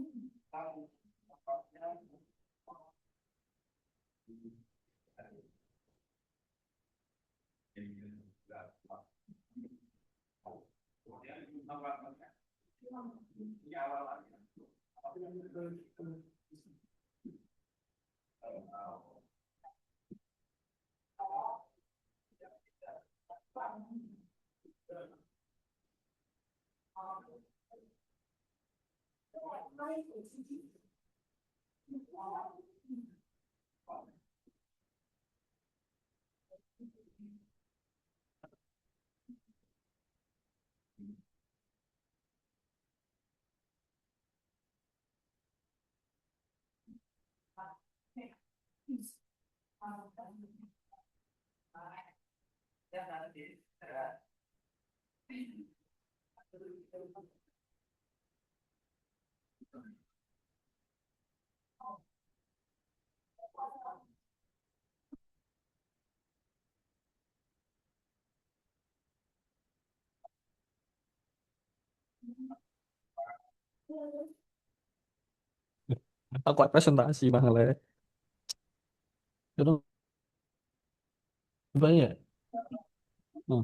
Aku presentasi malah. Itu banyak. Hmm.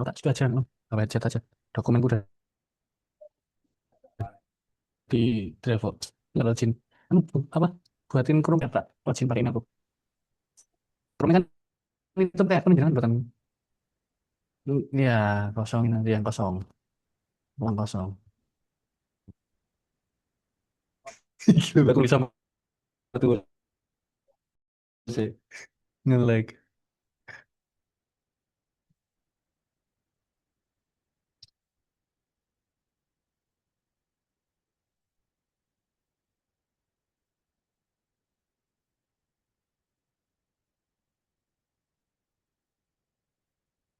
Tak juga aja, apa chat aja. Dokumen udah di Drevo. Ngerojin. Apa? Buatin krum ya, tak? Rojin pakai aku. Krumnya kan itu kayak aku jangan buatan. Ya, kosongin nanti yang kosong. Ulang kosong. Gila, aku bisa satu sih. Nge-lag.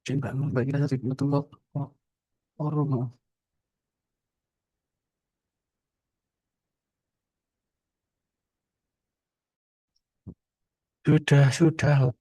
Cinta bagi kita sih betul kok. Forum. Sudah.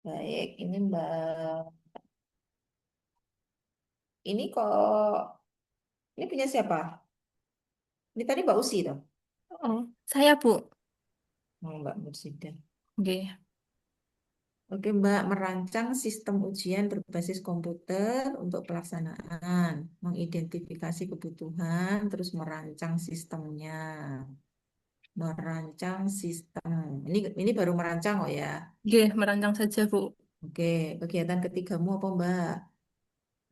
Baik, ini Mbak. Ini kok, ini punya siapa? Ini tadi Mbak Usi toh? Oh, saya Bu. Oh, Mbak Mursidah. Oke. Oke, Mbak, merancang sistem ujian berbasis komputer untuk pelaksanaan, mengidentifikasi kebutuhan, terus merancang sistemnya, merancang sistem. Ini baru merancang oh ya. Oke, merancang saja Bu. Oke, kegiatan ketigamu apa, Mbak?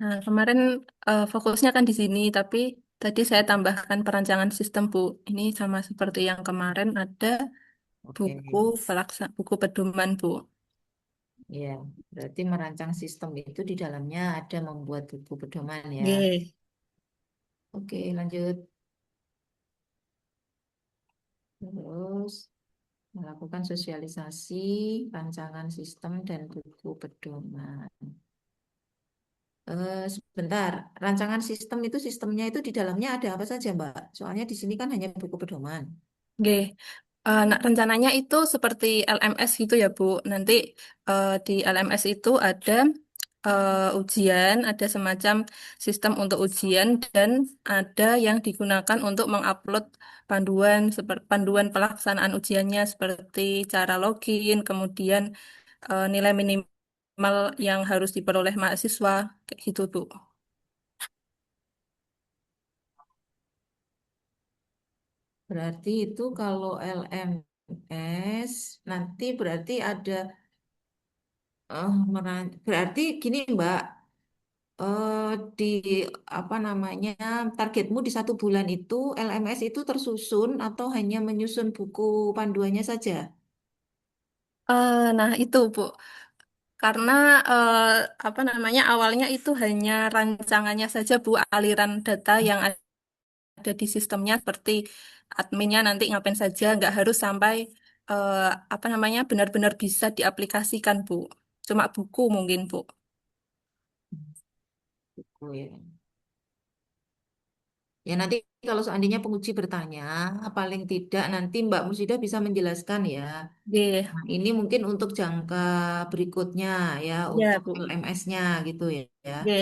Nah, kemarin fokusnya kan di sini, tapi tadi saya tambahkan perancangan sistem Bu. Ini sama seperti yang kemarin ada Oke, buku pedoman Bu. ya, berarti merancang sistem itu di dalamnya ada membuat buku pedoman ya. Oke. Oke, lanjut. Terus melakukan sosialisasi, rancangan sistem dan buku pedoman. Sebentar, rancangan sistem itu sistemnya itu di dalamnya ada apa saja, Mbak? Soalnya di sini kan hanya buku pedoman. Oke. Nah, rencananya itu seperti LMS gitu ya, Bu. Nanti di LMS itu ada ujian, ada semacam sistem untuk ujian, dan ada yang digunakan untuk mengupload panduan, seperti panduan pelaksanaan ujiannya, seperti cara login, kemudian nilai minimal yang harus diperoleh mahasiswa, kayak gitu, Bu. Berarti itu kalau LMS nanti berarti ada berarti gini, Mbak, di apa namanya targetmu di 1 bulan itu LMS itu tersusun atau hanya menyusun buku panduannya saja? Nah, itu, Bu. Karena eh, apa namanya awalnya itu hanya rancangannya saja Bu, aliran data yang ada di sistemnya seperti adminnya nanti ngapain saja, nggak harus sampai eh, apa namanya benar-benar bisa diaplikasikan Bu. Cuma buku mungkin Bu. Oh ya. Ya nanti kalau seandainya penguji bertanya, paling tidak nanti Mbak Musida bisa menjelaskan ya. Oke, Nah, ini mungkin untuk jangka berikutnya ya, ya untuk Bu. LMS-nya gitu ya. Oke,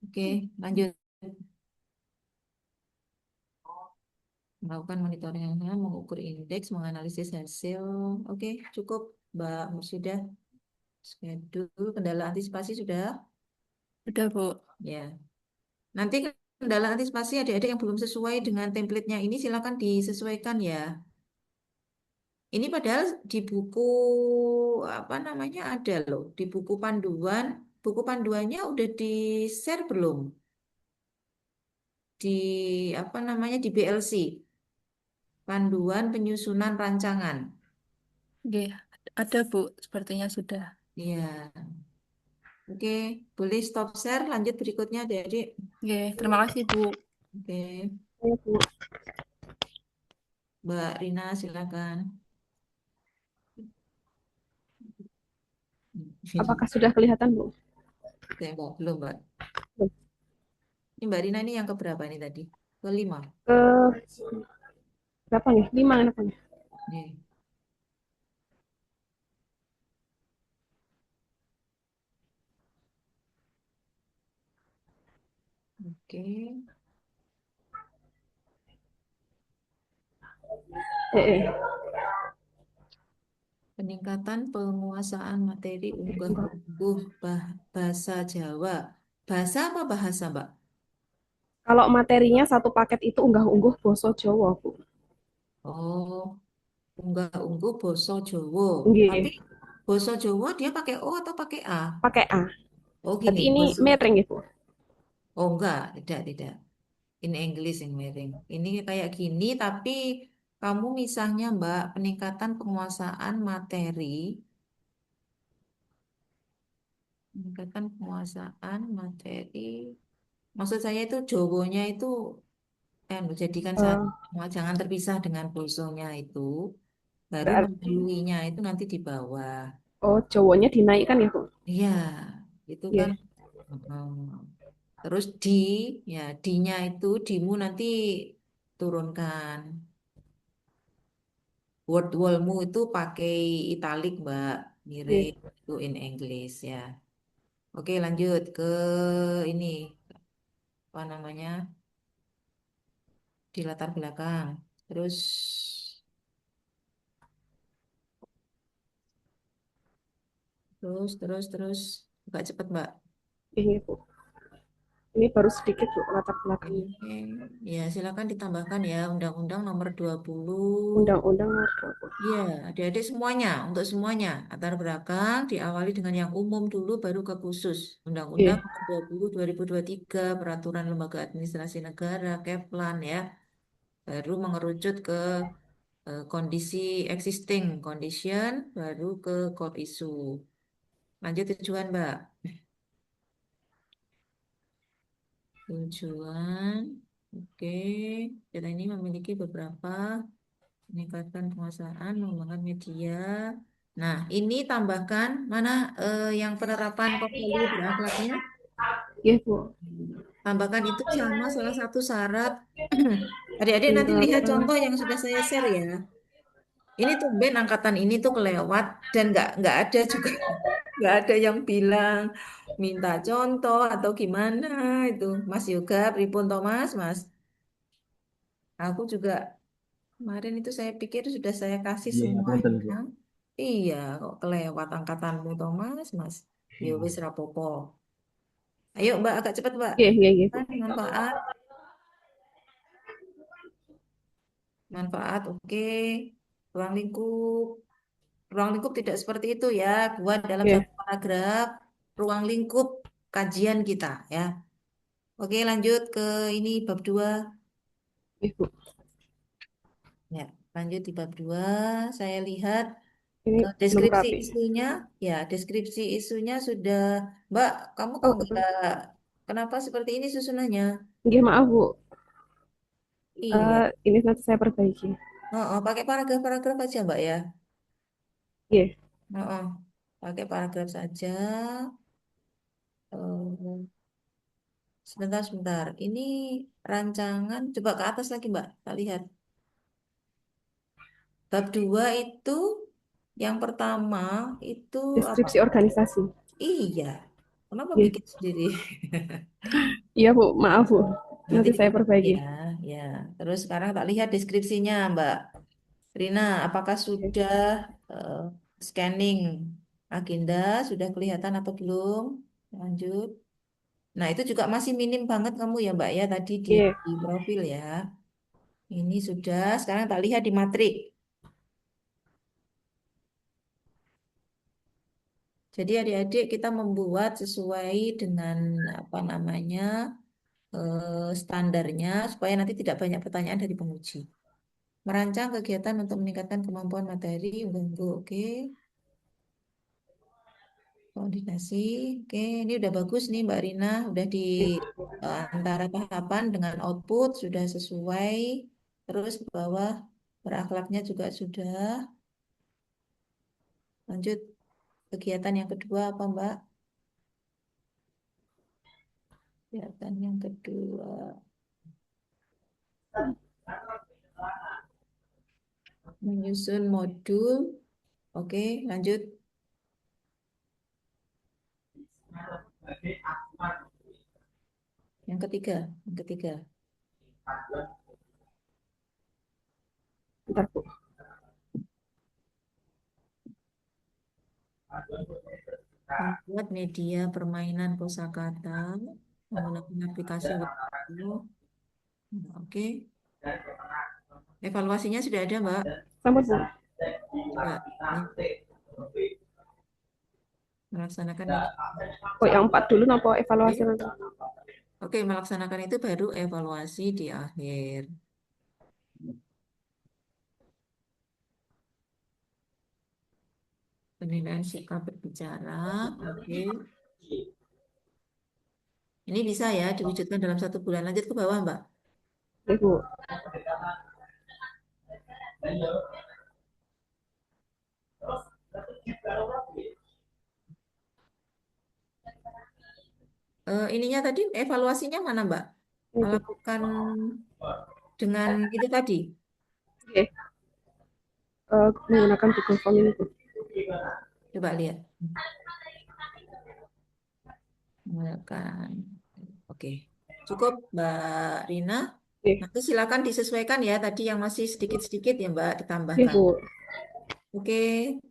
Oke, lanjut. Melakukan monitoring, mengukur indeks, menganalisis hasil. Oke, cukup Mbak Musida. Schedule, kendala antisipasi sudah? udah Bu. Ya. Nanti kendala antisipasi adik-adik yang belum sesuai dengan template-nya ini silakan disesuaikan ya. Ini padahal di buku apa namanya ada loh, di buku panduan, buku panduannya udah di-share belum? Di apa namanya di BLC, panduan penyusunan rancangan. Oke, ada Bu, sepertinya sudah. Iya. Oke, boleh stop share, lanjut berikutnya adik-adik. Oke, terima kasih Bu. Oke, Ya, Bu. Mbak Rina silakan. Apakah sudah kelihatan, Bu? Oke, Mbak, belum Mbak. Belum. Ini Mbak Rina ini yang keberapa nih tadi? Kelima. Ke berapa nih? 5 anaknya. Nih. Oke. Eh. Peningkatan penguasaan materi unggah-ungguh bahasa Jawa. Bahasa apa bahasa, Mbak? Kalau materinya satu paket itu unggah-ungguh basa Jawa, Bu. Oh, unggah-ungguh basa Jawa. Tapi Nggih, basa Jawa dia pakai O atau pakai A? pakai A. Oh, Berarti gini. ini miring ya, Bu. Oh, enggak, tidak. In English yang miring. Ini kayak gini, tapi kamu misalnya, Mbak, peningkatan penguasaan materi, peningkatan penguasaan materi. Maksud saya itu Jawanya itu jadikan Eh, satu, jangan terpisah dengan bosonya itu, baru berarti mengeluinya itu nanti di bawah. Jawanya dinaikkan ya, Bu. Iya, itu kan. Iya. Terus ya D-nya itu dimu nanti turunkan. Word wallmu itu pakai italik, Mbak. mirip itu in English ya. Oke, lanjut ke ini apa namanya di latar belakang. Terus terus agak cepat Mbak. Ini Bu. Ini baru sedikit Bu latar belakangnya. Oke. Ya, silakan ditambahkan ya Undang-Undang Nomor 20. Undang-undang Iya, adik-adik semuanya, untuk semuanya. Latar belakang diawali dengan yang umum dulu, baru ke khusus. Undang-Undang Nomor 20 2023, Peraturan Lembaga Administrasi Negara, Keplan ya. Baru mengerucut ke kondisi existing condition, baru ke core issue. Lanjut tujuan, Mbak. Tujuan, oke. Kita ini memiliki beberapa meningkatkan penguasaan, mengembangkan media. Nah, ini tambahkan mana yang penerapan value berakhlaknya? Iya, Bu. Tambahkan itu sama salah satu syarat. Adik-adik nanti lihat contoh yang sudah saya share ya. Ini tumben angkatan ini tuh kelewat dan nggak ada juga nggak ada yang bilang minta contoh atau gimana itu. Mas Yoga, pripun Thomas, Mas? Aku juga kemarin itu saya pikir sudah saya kasih Iya, punten, Bu. semuanya. Iya, kok kelewat angkatanmu Thomas, Mas. Yo wis rapopo. Ayo Mbak, agak cepat Mbak. Iya, Bu. Manfaat, manfaat, oke. Ruang lingkup. Ruang lingkup tidak seperti itu ya. Buat dalam satu paragraf ruang lingkup kajian kita ya. Oke, lanjut ke ini bab 2. Iya, Bu. Ya, lanjut di bab 2. Saya lihat Ini belum deskripsi rapi. isunya. Ya, deskripsi isunya sudah. Mbak, kamu tahu nggak kenapa seperti ini susunannya? Nggih, maaf, Bu. Iya. Ini nanti saya perbaiki. Pakai paragraf-paragraf aja Mbak ya. Iya. Pakai paragraf saja. Sebentar. Ini rancangan. Coba ke atas lagi Mbak. Kita lihat. Bab 2 itu yang pertama itu Deskripsi apa? organisasi. Iya. Kenapa Iya. bikin sendiri? Iya, Bu. Maaf, Bu. Nanti saya dibuka perbaiki. ya. Terus sekarang tak lihat deskripsinya, Mbak Rina. Apakah sudah scanning agenda? Sudah kelihatan atau belum? Lanjut. Nah, itu juga masih minim banget kamu ya, Mbak ya, tadi di profil ya. Ini sudah. Sekarang tak lihat di matrik. Jadi adik-adik kita membuat sesuai dengan apa namanya standarnya supaya nanti tidak banyak pertanyaan dari penguji. Merancang kegiatan untuk meningkatkan kemampuan materi, oke. Koordinasi, oke. Ini udah bagus nih Mbak Rina, udah di antara tahapan dengan output sudah sesuai. Terus ke bawah berakhlaknya juga sudah. Lanjut kegiatan yang kedua apa Mbak? Kegiatan yang kedua. Menyusun modul. Oke, lanjut. Yang ketiga. Bentar, Bu. Membuat media permainan kosakata menggunakan aplikasi Wordpress. Oke. Evaluasinya sudah ada, Mbak? Sama, Bu. Melaksanakan yang 4 dulu napa evaluasi nanti? Oke, melaksanakan itu baru evaluasi di akhir. Penilaian sikap berbicara, oke. Ini bisa ya diwujudkan dalam 1 bulan. Lanjut ke bawah, Mbak. Ibu. Ininya tadi evaluasinya mana, Mbak? Melakukan dengan itu tadi. Oke. Menggunakan Google Form ini, Bu. Coba lihat. Kan. Oke. Cukup Mbak Rina. Oke, Nanti silakan disesuaikan ya. Tadi yang masih sedikit-sedikit ya Mbak ditambahkan. Bu. Oke,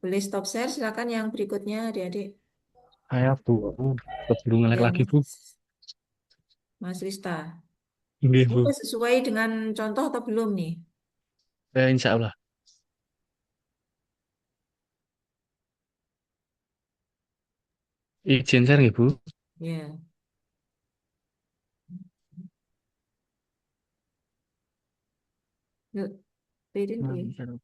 boleh stop share. Silakan yang berikutnya adik-adik. Saya Bu, keburu ngelek Ya, lagi Bu. Mas Rista. Nggih Ini Bu. udah sesuai dengan contoh atau belum nih? Insya Allah. Izin share nggih Bu. Ya. Yuk, Pirin, Nah, pirin. share.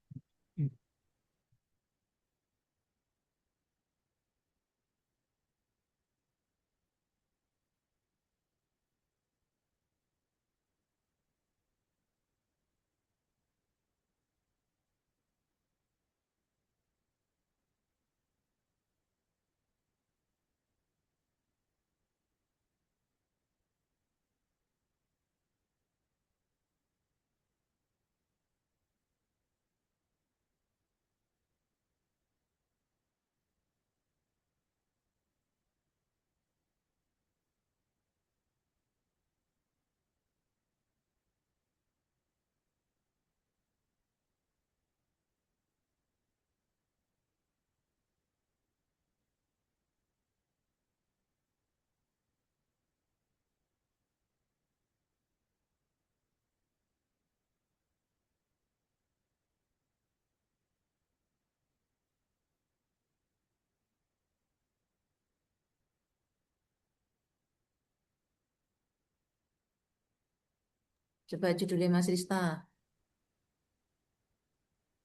Coba judulnya Mas Rista.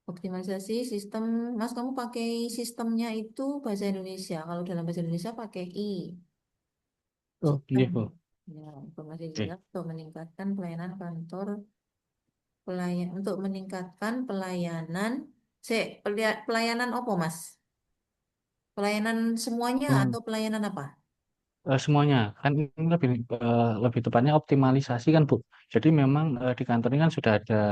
Optimalisasi sistem. Mas, kamu pakai sistemnya itu bahasa Indonesia. Kalau dalam bahasa Indonesia pakai I. Oh, Sistem. nggih Bu. Ya, informasi Oke. digital untuk meningkatkan pelayanan kantor untuk meningkatkan pelayanan pelayanan apa Mas? Pelayanan semuanya Hmm. atau pelayanan apa? Semuanya kan ini lebih tepatnya optimalisasi kan Bu. Jadi memang di kantor ini kan sudah ada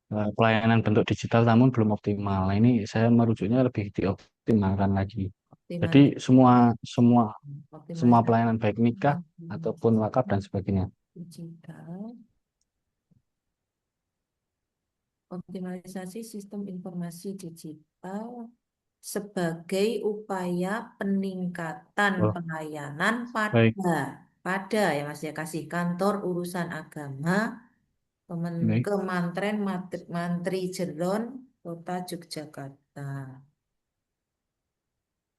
pelayanan bentuk digital namun belum optimal. Nah, ini saya merujuknya lebih dioptimalkan lagi. Jadi Optimalisasi semua semua semua optimalisasi pelayanan baik nikah ataupun wakaf dan sebagainya. digital, optimalisasi sistem informasi digital sebagai upaya peningkatan Oh, pelayanan baik, pada ya Mas ya kasih kantor urusan agama baik, Kementerian Mantri Jeron Kota Yogyakarta. baik.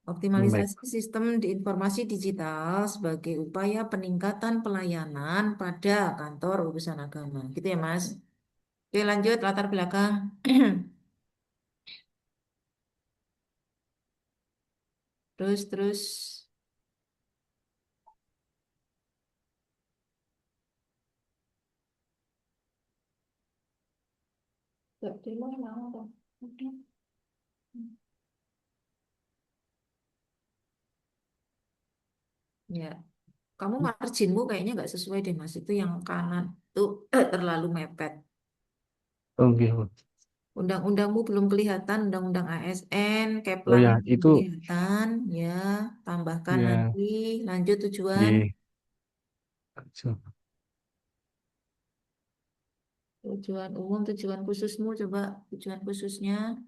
Optimalisasi sistem di informasi digital sebagai upaya peningkatan pelayanan pada kantor urusan agama. Gitu ya, Mas. Oke, lanjut latar belakang. Terus. Gak terima mau dong. Udah. Ya, kamu marginmu kayaknya nggak sesuai deh, Mas. Itu yang kanan tuh terlalu mepet. Oh, nggih, Bu. Undang-undangmu belum kelihatan, undang-undang ASN, Oh Keplannya ya, belum itu kelihatan, ya. Tambahkan ya, nanti, lanjut tujuan. nggih. Tujuan umum, tujuan khususmu, coba tujuan khususnya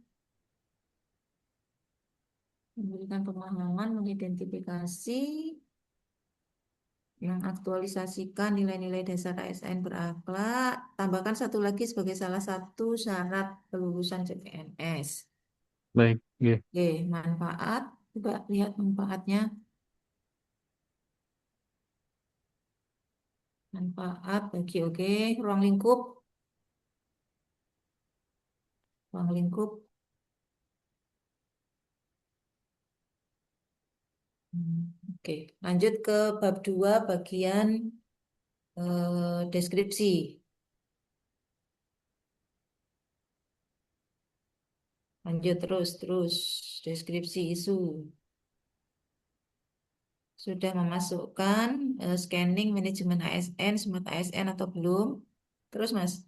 memberikan pemahaman, mengidentifikasi, mengaktualisasikan nilai-nilai dasar ASN berakhlak. Tambahkan satu lagi sebagai salah satu syarat kelulusan CPNS. Baik, nggih. Oke, manfaat. Coba lihat manfaatnya. Manfaat bagi oke, ruang lingkup. Ruang lingkup. Oke, lanjut ke bab 2 bagian deskripsi. Lanjut terus deskripsi isu. Sudah memasukkan scanning manajemen ASN, smart ASN atau belum? Terus Mas,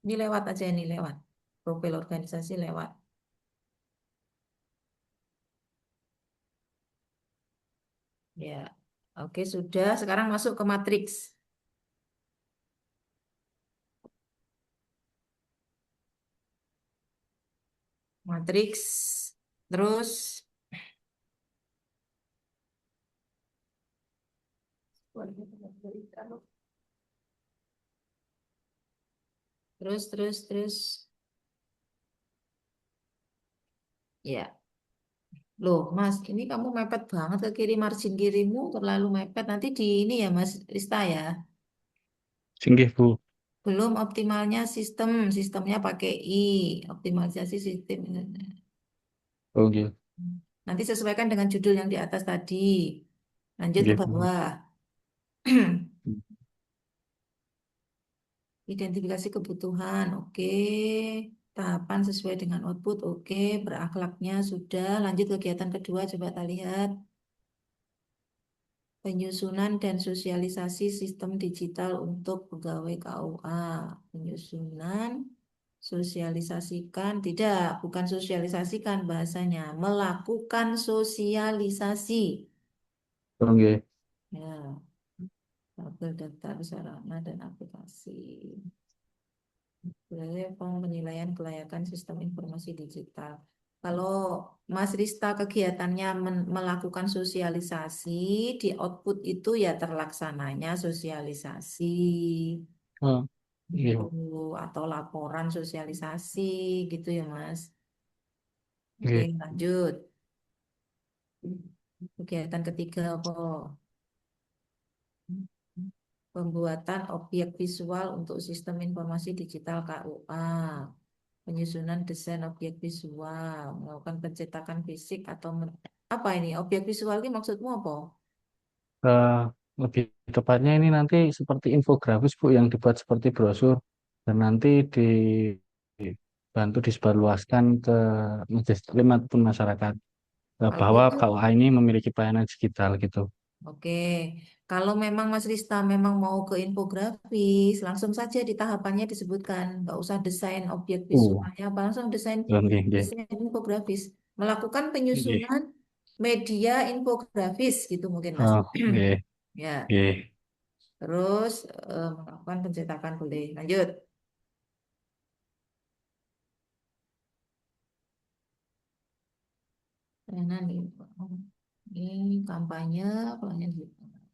ini lewat aja ini lewat. Profil organisasi lewat. Ya. Oke, sudah. Sekarang masuk ke matriks. Matriks. Terus terus. Ya. Loh, Mas, ini kamu mepet banget ke kiri, margin kirimu terlalu mepet. Nanti di ini ya, Mas Rista ya. Singgih, Bu. Belum optimalnya sistemnya pakai I, optimalisasi sistem. Oh, nggih. Nanti sesuaikan dengan judul yang di atas tadi. Lanjut ke Nggih, Bu. bawah. Identifikasi kebutuhan, oke. Tahapan sesuai dengan output, oke. Berakhlaknya sudah. Lanjut kegiatan kedua, coba kita lihat. Penyusunan dan sosialisasi sistem digital untuk pegawai KUA. Penyusunan, sosialisasikan, tidak, bukan sosialisasikan bahasanya. Melakukan sosialisasi. Oh, nggih. Ya, tabel daftar sarana dan aplikasi. Level penilaian kelayakan sistem informasi digital. Kalau Mas Rista kegiatannya melakukan sosialisasi, di output itu ya terlaksananya sosialisasi. Oh, Gitu. nggih. Atau laporan sosialisasi gitu ya Mas. Oke, Nggih. lanjut. Kegiatan ketiga apa? Pembuatan objek visual untuk sistem informasi digital KUA. Penyusunan desain objek visual, melakukan pencetakan fisik atau apa ini? Objek visual ini maksudmu apa? Eh, Lebih tepatnya ini nanti seperti infografis, Bu, yang dibuat seperti brosur dan nanti dibantu disebarluaskan ke majelis maupun masyarakat Kalau bahwa itu, KUA ini memiliki pelayanan digital gitu. oke. Kalau memang Mas Rista memang mau ke infografis, langsung saja di tahapannya disebutkan, nggak usah desain objek Uh, visualnya, apa langsung desain Nggih, nggih. desain infografis. Melakukan Nggih. penyusunan media infografis gitu mungkin Mas. Oh, nggih, Ya, nggih. terus melakukan pencetakan boleh. Lanjut. Nah, ini kampanye pelayanan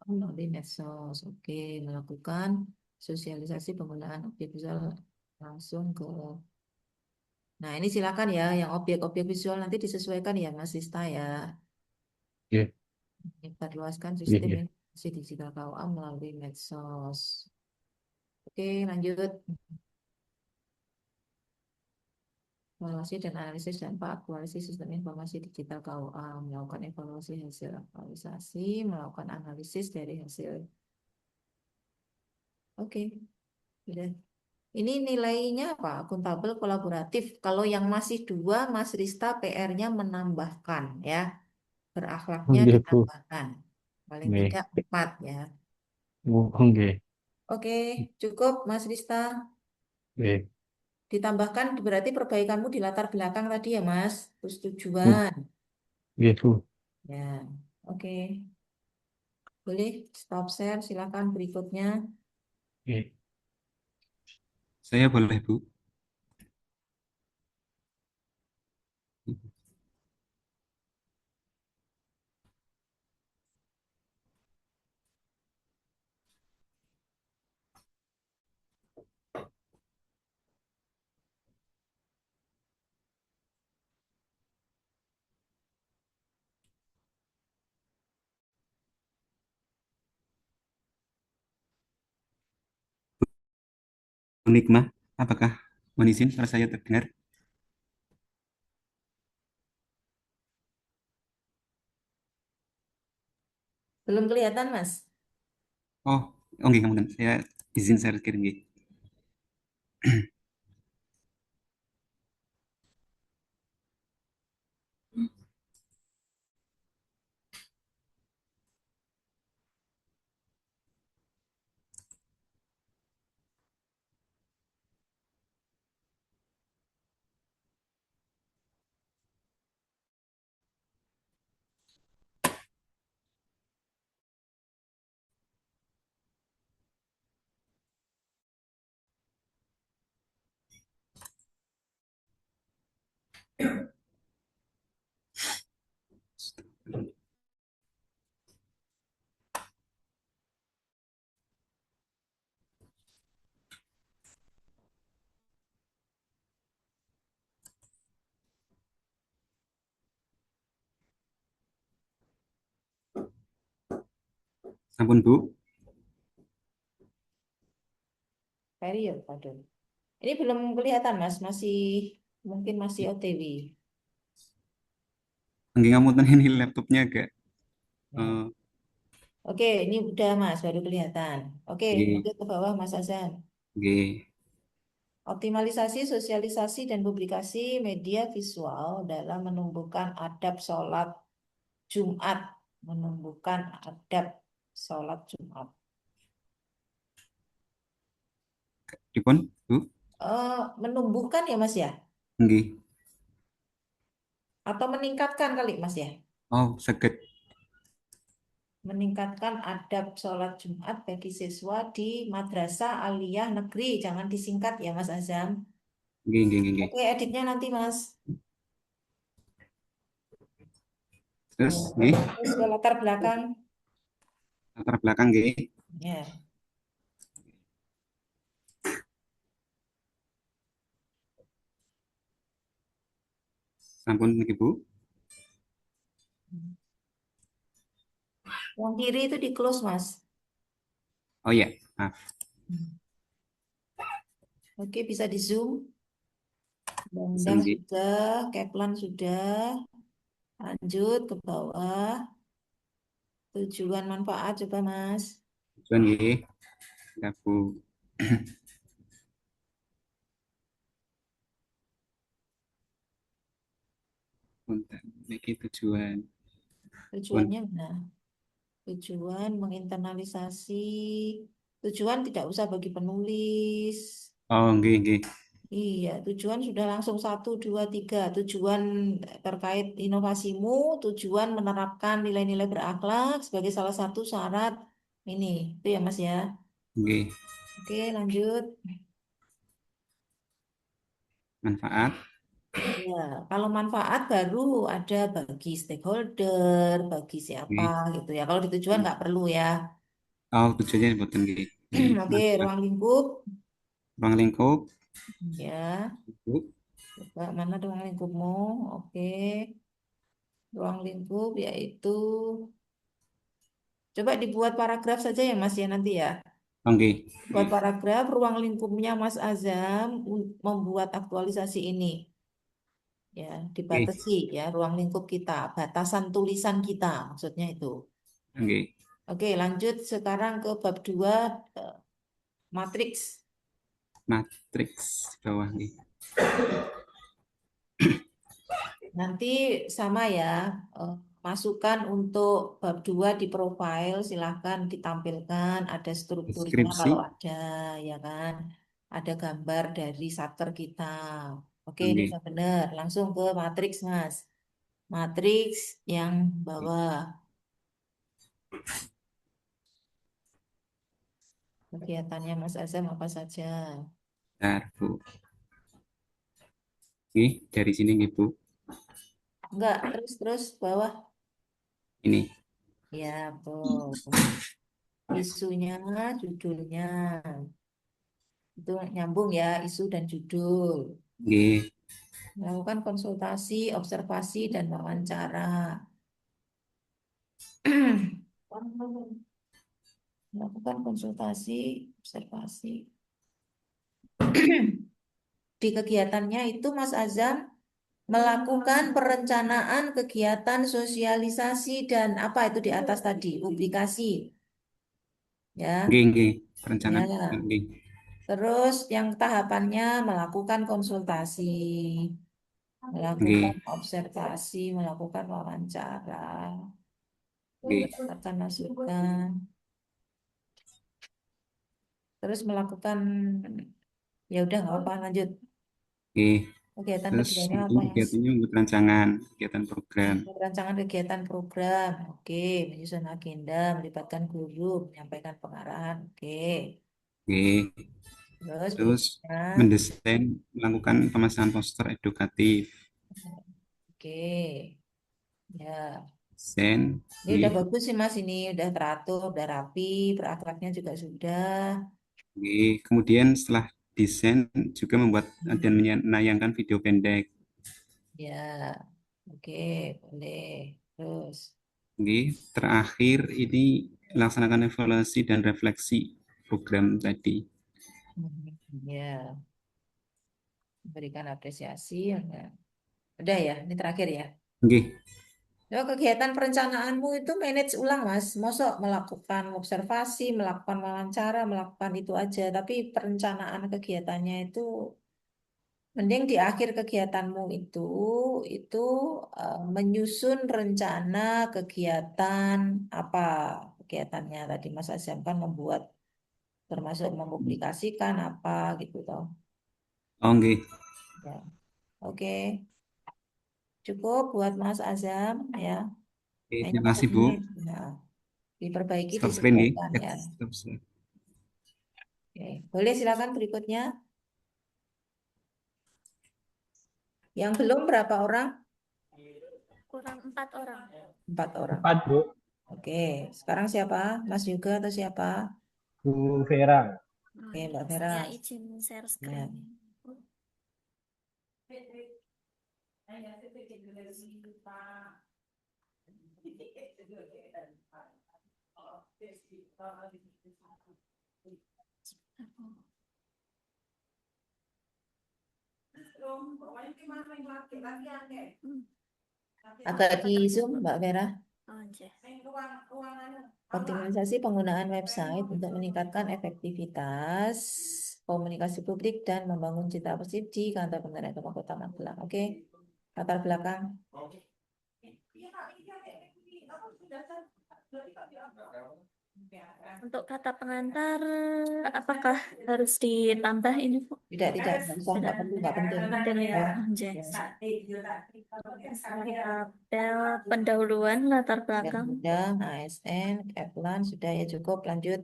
melalui medsos. Oke, melakukan sosialisasi penggunaan objek visual langsung ke. Nah, ini silakan ya, yang objek-objek visual nanti disesuaikan ya, Mas Sista ya. Nggih, Menyebarluaskan nggih, sistem nggih. informasi digital KUA melalui medsos. Oke, lanjut. Evaluasi dan analisis dampak aktualisasi sistem informasi digital KUA, melakukan evaluasi hasil aktualisasi, melakukan analisis dari hasil. Oke, sudah. Ini nilainya apa? Akuntabel kolaboratif. Kalau yang masih dua, Mas Rista PR-nya menambahkan ya. Berakhlaknya Nggih, Bu. ditambahkan. Paling Nggih. tidak 4 ya. Nggih, Oke, cukup Mas Rista. nggih. Ditambahkan berarti perbaikanmu di latar belakang tadi ya Mas. Persetujuan. Nggih, Bu. Ya, oke. Boleh stop share, silakan berikutnya. Nggih. Saya boleh, Bu. Nikmah, apakah mohon izin suara saya terdengar? Belum kelihatan Mas? Oh, oh nggih, kemudian saya izin share screen nggih. Sampun Bu. Period, aduh. Ini belum kelihatan, Mas. Mungkin masih OTW. Nggih ngapunten ini laptopnya agak Ya. eh, Oke, ini udah Mas, baru kelihatan. Oke, nggih lanjut ke bawah Mas Azan. nggih Optimalisasi, sosialisasi, dan publikasi media visual dalam menumbuhkan adab sholat Jumat. Menumbuhkan adab sholat Jumat. dipun Bu. Menumbuhkan ya Mas ya? Nggih. Atau meningkatkan kali Mas ya? Oh, saged. Meningkatkan adab sholat Jumat bagi siswa di Madrasah Aliyah Negeri. Jangan disingkat ya Mas Azam. Nggih nggih nggih nggih. Oke, editnya nanti Mas. Terus nggih Terus ke latar belakang. latar belakang nggih. Ya. Sampun niki Bu. Yang kiri itu di close Mas. Oh ya, maaf. Oke, bisa di zoom. Zoom Undang nggih. sudah, Keplan sudah. Lanjut ke bawah. Tujuan manfaat coba Mas. Tujuan nggih. Ya Bu. Punten niki tujuan. Tujuannya mana? Tujuan menginternalisasi. Tujuan tidak usah bagi penulis. Oh, nggih nggih. Iya, tujuan sudah langsung 1, 2, 3. Tujuan terkait inovasimu, tujuan menerapkan nilai-nilai berakhlak sebagai salah satu syarat ini. Itu ya Mas ya. Nggih. Oke, lanjut. Manfaat. Ya, kalau manfaat baru ada bagi stakeholder, bagi siapa Nggih. gitu ya. Kalau di tujuan nggak perlu ya. Oh, tujuannya boten nggih. Nggih. Oke, Manfaat. ruang lingkup. Ruang lingkup. Ya, Bu. coba mana ruang lingkupmu? Oke, ruang lingkup yaitu coba dibuat paragraf saja ya Mas ya nanti ya. Oh, nggih. Buat Nggih. paragraf ruang lingkupnya Mas Azam membuat aktualisasi ini. Ya, Nggih. dibatasi ya ruang lingkup kita, batasan tulisan kita maksudnya itu. Nggih. Oke, lanjut sekarang ke bab 2 matriks. Matriks bawah nggih. Nanti sama ya, masukan untuk bab 2 di profile silahkan ditampilkan, ada strukturnya Deskripsi. kalau ada, ya kan. Ada gambar dari satker kita. Oke, ini Nggih. udah benar. Langsung ke matriks, Mas. Matriks yang bawah. Kegiatannya Mas Azam apa saja? Bentar, Bu. Nggih, dari sini nggih, Bu. Enggak, terus bawah. Ini. Ya, betul. Isunya, judulnya. Itu nyambung ya, isu dan judul. Nggih. Melakukan konsultasi, observasi, dan wawancara. Melakukan konsultasi, observasi. Di kegiatannya itu Mas Azam melakukan perencanaan kegiatan sosialisasi dan apa itu di atas tadi, publikasi. Ya. Nggih, nggih. Perencanaan. Ya. Nggih. Terus yang tahapannya melakukan konsultasi, melakukan Nggih. observasi, melakukan wawancara, Nggih. mendapatkan masukan, terus melakukan ya udah nggak apa lanjut. Oke. Terus Kegiatan-kegiatannya mungkin apa yang kegiatannya untuk rancangan kegiatan program. rancangan kegiatan program, oke, menyusun agenda, melibatkan guru, menyampaikan pengarahan, oke. Oke. Terus Terus berikutnya, mendesain, melakukan pemasangan poster edukatif. oke, ya. Desain. Ini udah Nggih. bagus sih Mas, ini udah teratur, udah rapi, berakhlaknya juga sudah. Nggih. Kemudian setelah desain juga membuat dan menayangkan video pendek. Ya, oke, boleh. Terus, Oke, terakhir ini laksanakan evaluasi dan refleksi program tadi. Ya, berikan apresiasi. Udah ya, ini terakhir ya. Oke, Ya, kegiatan perencanaanmu itu manage ulang, Mas. Mosok melakukan observasi, melakukan wawancara, melakukan itu aja. Tapi perencanaan kegiatannya itu mending di akhir kegiatanmu itu menyusun rencana kegiatan apa kegiatannya tadi Mas Azam kan membuat termasuk mempublikasikan apa gitu toh. oke. Ya. Oke, cukup buat Mas Azam ya. Oke, Kayaknya terima kasih, masih Bu. nah, diperbaiki, Stop screen, nggih. disesuaikan ya. Stop screen. Oke. Boleh silakan berikutnya. Yang belum berapa orang? Kurang 4 orang. 4 orang. 4, Bu. Oke, sekarang siapa? Mas Yuga atau siapa? Bu Vera. Oke, Mbak Vera. Saya izin share Ya. screen. Agak di zoom Mbak Vera. Oh, nggih. Optimalisasi penggunaan website untuk meningkatkan efektivitas komunikasi publik dan membangun citra positif di kantor pemerintahan Agama Kota Magelang. Oke, latar belakang. Untuk kata pengantar, apakah harus ditambah ini, Bu? Tidak, nggak usah, nggak penting, nggak penting. Penting ya, Ya. nggih. Tabel pendahuluan latar Yang belakang. sudah, ASN, Keplan, sudah ya cukup, lanjut.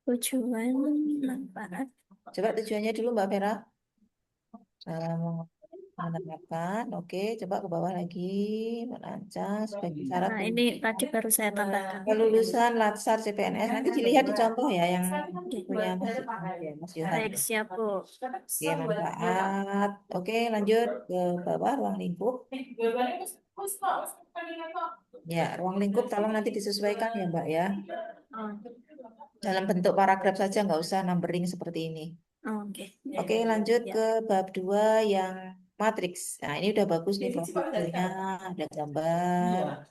Tujuan, manfaat. Coba tujuannya dulu Mbak Vera. Menambahkan, oke, coba ke bawah lagi, merancang sebagai syarat Nah, ini tadi baru saya tambahkan. kelulusan Latsar CPNS. Nanti dilihat di contoh ya yang punya Mas Yohan. Baik, siap, Bu. Oke, manfaat. Oke, lanjut ke bawah ruang lingkup. Ya, ruang lingkup tolong nanti disesuaikan ya Mbak ya. Oh, Dalam bentuk paragraf saja, nggak usah numbering seperti ini. oke. Oke, lanjut Ya. ke bab 2 yang matriks. Nah, ini udah bagus nih profilnya, ada gambar.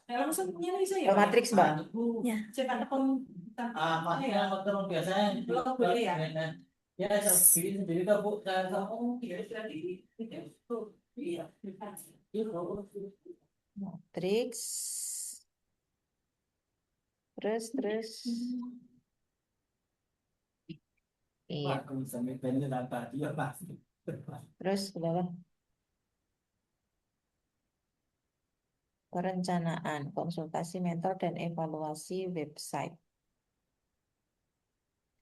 Ke matriks, Mbak. Ya. Matriks. Terus. Iya. Terus ke bawah. Perencanaan, konsultasi mentor dan evaluasi website.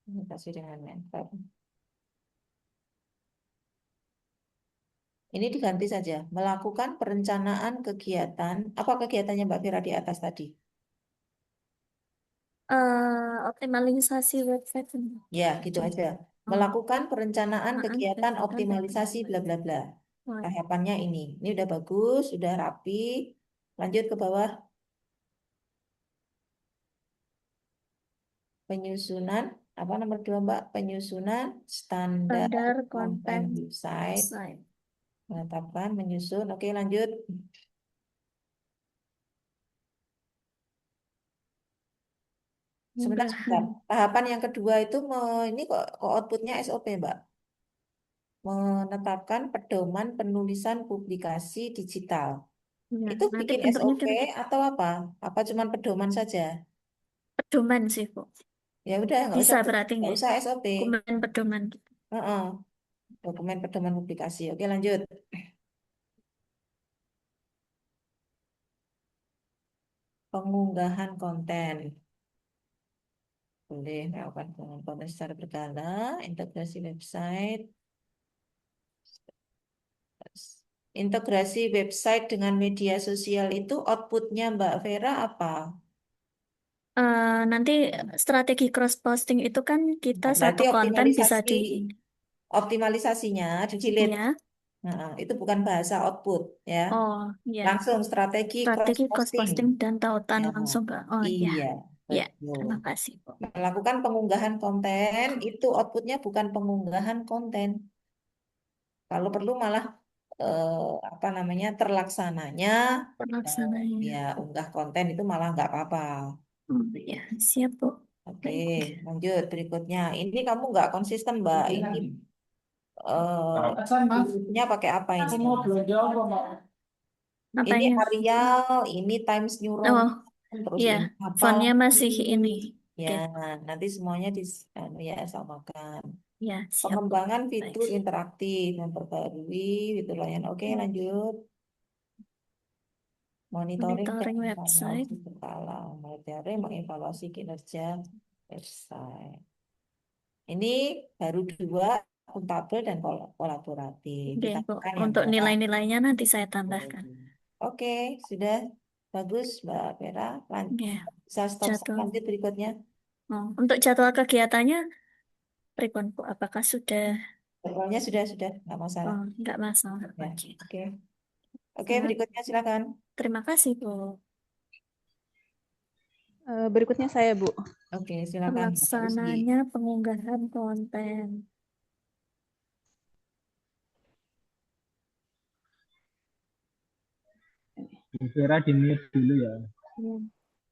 Komunikasi dengan mentor. Ini diganti saja. Melakukan perencanaan kegiatan. Apa kegiatannya Mbak Vira di atas tadi? Optimalisasi website. Ya, gitu aja. Melakukan perencanaan kegiatan kegiatan optimalisasi bla bla bla. Oh, Tahapannya ini. Ini udah bagus, udah rapi. Lanjut ke bawah. Penyusunan, apa nomor 2 Mbak? Penyusunan standar standar konten konten website. website. Menetapkan, menyusun. Oke, lanjut. Sebentar. Tahapan yang kedua itu ini kok outputnya SOP, Mbak. Menetapkan pedoman penulisan publikasi digital. Ya, Itu nanti bikin bentuknya SOP atau apa? Apa cuman pedoman saja? pedoman sih, Bu. Ya udah, Bisa berarti nggak nggak? usah SOP. Dokumen pedoman. Heeh. Dokumen pedoman publikasi. Oke, lanjut. Pengunggahan konten. Boleh melakukan pengunggahan konten secara berkala, integrasi website. Integrasi website dengan media sosial itu outputnya Mbak Vera apa? Nanti strategi cross posting itu kan kita Berarti satu konten bisa di optimalisasinya di delete. ya. Nah, itu bukan bahasa output ya. Oh, ya. Langsung strategi cross Strategi cost posting. posting dan tautan Ya, langsung ke. Oh, ya. iya, Ya, betul. terima kasih, Bu. Melakukan pengunggahan konten itu outputnya bukan pengunggahan konten. Kalau perlu malah apa namanya terlaksananya Pelaksananya. ya unggah konten itu malah nggak apa-apa. Ya, siap, Bu. Oke, lanjut berikutnya. Ini kamu nggak konsisten, Mbak. Ini hurufnya pakai apa ini? Ini Apanya? Arial, ini Times New Oh, Roman, terus ya. ini apa? Fontnya masih ini. Ya, Oke. nanti semuanya ya samakan. Ya, siap, Bu. Pengembangan Baik. fitur interaktif, memperbarui fitur layanan. Oke, lanjut. Monitoring dan Monitoring website. evaluasi berkala. Monitoring mengevaluasi kinerja website. Ini baru 2, akuntabel dan kolaboratif. Oke, Bu. Ditambahkan yang Untuk bawah. nilai-nilainya nanti saya tambahkan. Oke, sudah bagus, Mbak Vera. Ya. Bisa stop Jadwal. lanjut berikutnya. Oh, untuk jadwal kegiatannya, pripun, Bu? Apakah sudah? Jadwalnya sudah, nggak masalah. Oh, nggak masalah. Ya, Oke. oke. Oke, Sangat berikutnya silakan. terima kasih, Bu. Berikutnya saya, Bu. Oke, silakan. Mbak Usi. Pelaksananya pengunggahan konten. Bu Vera di mute dulu ya. Ya.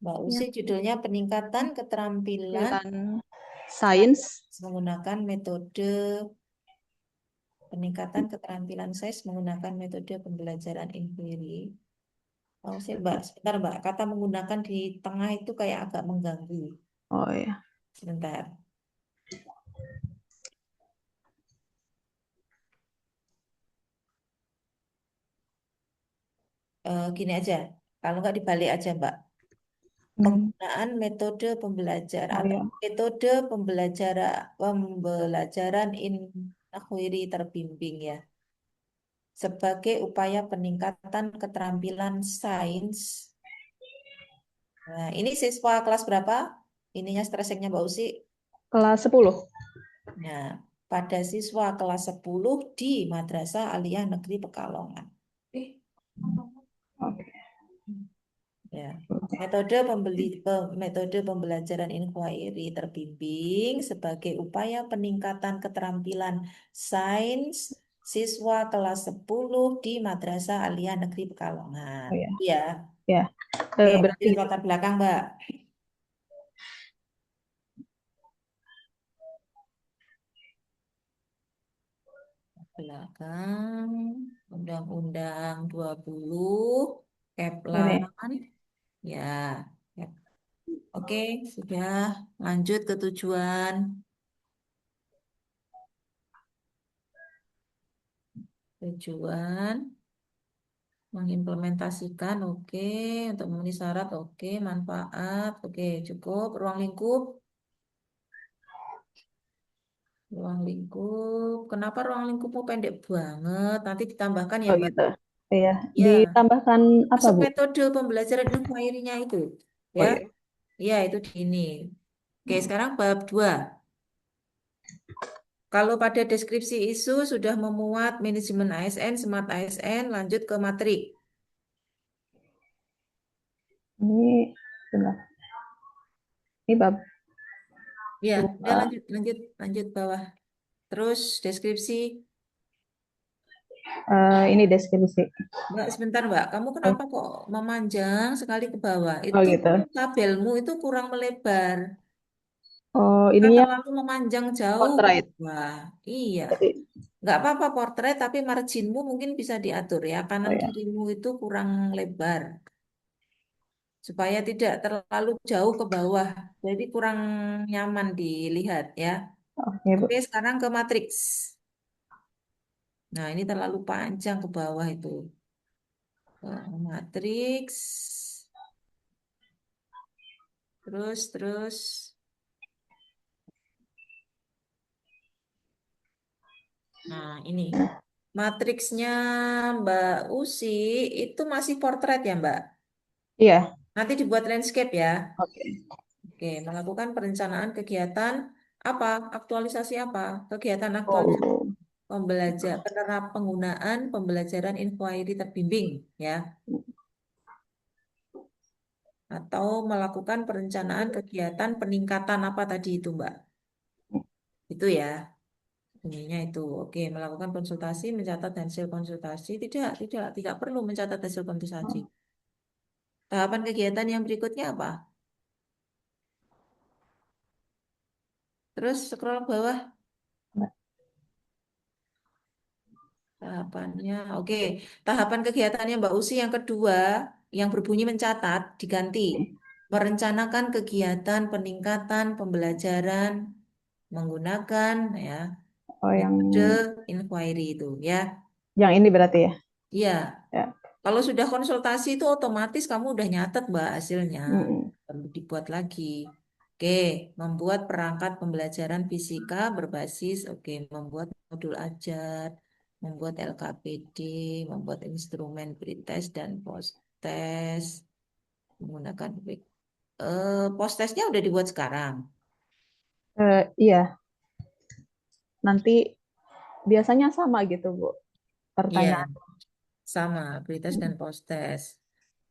Mbak Usi, judulnya peningkatan keterampilan Sains. menggunakan metode peningkatan keterampilan sains menggunakan metode pembelajaran inquiry. Oh, Mbak, sebentar Mbak, kata menggunakan di tengah itu kayak agak mengganggu. Oh ya. Sebentar. Gini aja, kalau nggak dibalik aja Mbak. Penggunaan metode pembelajaran Oh, atau ya. metode pembelajaran inquiry terbimbing ya. Sebagai upaya peningkatan keterampilan sains. Nah, ini siswa kelas berapa? Ininya stresingnya Mbak Usi. Kelas 10. Nah, pada siswa kelas 10 di Madrasah Aliyah Negeri Pekalongan. Oke. Ya. Metode pembelajaran inquiry terbimbing sebagai upaya peningkatan keterampilan sains siswa kelas 10 di Madrasah Aliyah Negeri Pekalongan. Oh ya. Ya. Ya. Oke, Berarti lanjut latar belakang, Mbak. Belakang Undang-Undang 20 Keplan. Ya. Oke, sudah lanjut ke tujuan. Tujuan mengimplementasikan, oke. Untuk memenuhi syarat, oke. Manfaat, oke. Cukup. Ruang lingkup. Ruang lingkup. Kenapa ruang lingkupmu pendek banget? Nanti ditambahkan ya, oh Mbak. gitu. Iya. Ya. Ditambahkan apa, Masuk Bu? metode pembelajaran inquiry-nya itu. Oh Ya. iya. Iya, itu di ini. Oke, sekarang bab 2. Kalau pada deskripsi isu sudah memuat manajemen ASN, smart ASN, lanjut ke matrik. Ini benar. Ini bab. Ya, udah Dua. lanjut bawah. Terus deskripsi. Ini deskripsi. Mbak, sebentar Mbak, kamu kenapa kok memanjang sekali ke bawah? Oh Itu gitu. tabelmu itu kurang melebar. Oh, Kita ininya terlalu memanjang jauh ke portrait. bawah. Iya. Jadi, Nggak apa-apa portrait, tapi marginmu mungkin bisa diatur ya. oh Kanan ya. kirimu itu kurang lebar. Supaya tidak terlalu jauh ke bawah. Jadi kurang nyaman dilihat ya. Oke, Bu. Oke, sekarang ke matriks. Nah, ini terlalu panjang ke bawah itu. Matriks. Terus. Nah, ini. Matriksnya Mbak Usi itu masih portrait ya, Mbak? Iya. Nanti dibuat landscape ya. Oke. Oke, melakukan perencanaan kegiatan apa? Aktualisasi apa? Kegiatan aktualisasi. Oh, penggunaan pembelajaran inquiry terbimbing ya, atau melakukan perencanaan kegiatan peningkatan apa tadi itu Mbak? Itu ya. Bunyinya itu. Oke, melakukan konsultasi, mencatat hasil konsultasi. Tidak perlu mencatat hasil konsultasi. Tahapan kegiatan yang berikutnya apa? Terus scroll ke bawah. Tahapannya, oke. Tahapan kegiatannya Mbak Usi yang kedua, yang berbunyi mencatat, diganti. Merencanakan kegiatan peningkatan pembelajaran menggunakan ya Oh, yang metode inquiry itu ya. ini berarti ya. Iya. Ya. Kalau sudah konsultasi itu otomatis kamu udah nyatet Mbak hasilnya. Mm-mm. Perlu dibuat lagi. Oke, membuat perangkat pembelajaran fisika berbasis, membuat modul ajar, membuat LKPD, membuat instrumen pretest dan post-test, menggunakan post-testnya udah dibuat sekarang. Iya, nanti biasanya sama gitu, Bu. Iya, Pertanyaan. sama, pretest dan post-test.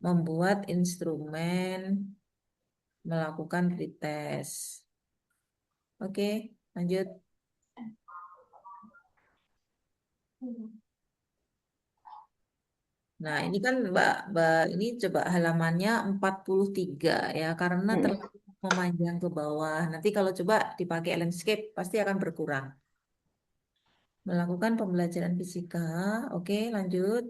Membuat instrumen, melakukan pretest. Oke, lanjut. Nah, ini kan Mbak ini coba halamannya 43 ya, karena terlalu memanjang ke bawah. Nanti kalau coba dipakai landscape pasti akan berkurang. Melakukan pembelajaran fisika. Oke, lanjut.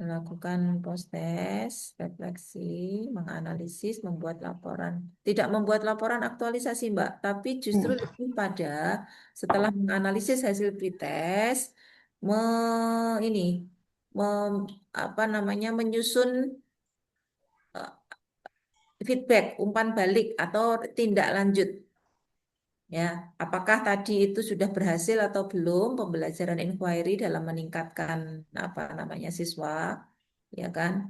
Melakukan post-test, refleksi, menganalisis, membuat laporan. Tidak membuat laporan aktualisasi, Mbak, tapi justru lebih pada setelah menganalisis hasil pretest, me, ini, apa namanya, menyusun eh, feedback, umpan balik atau tindak lanjut. Ya, apakah tadi itu sudah berhasil atau belum pembelajaran inquiry dalam meningkatkan apa namanya siswa, ya kan?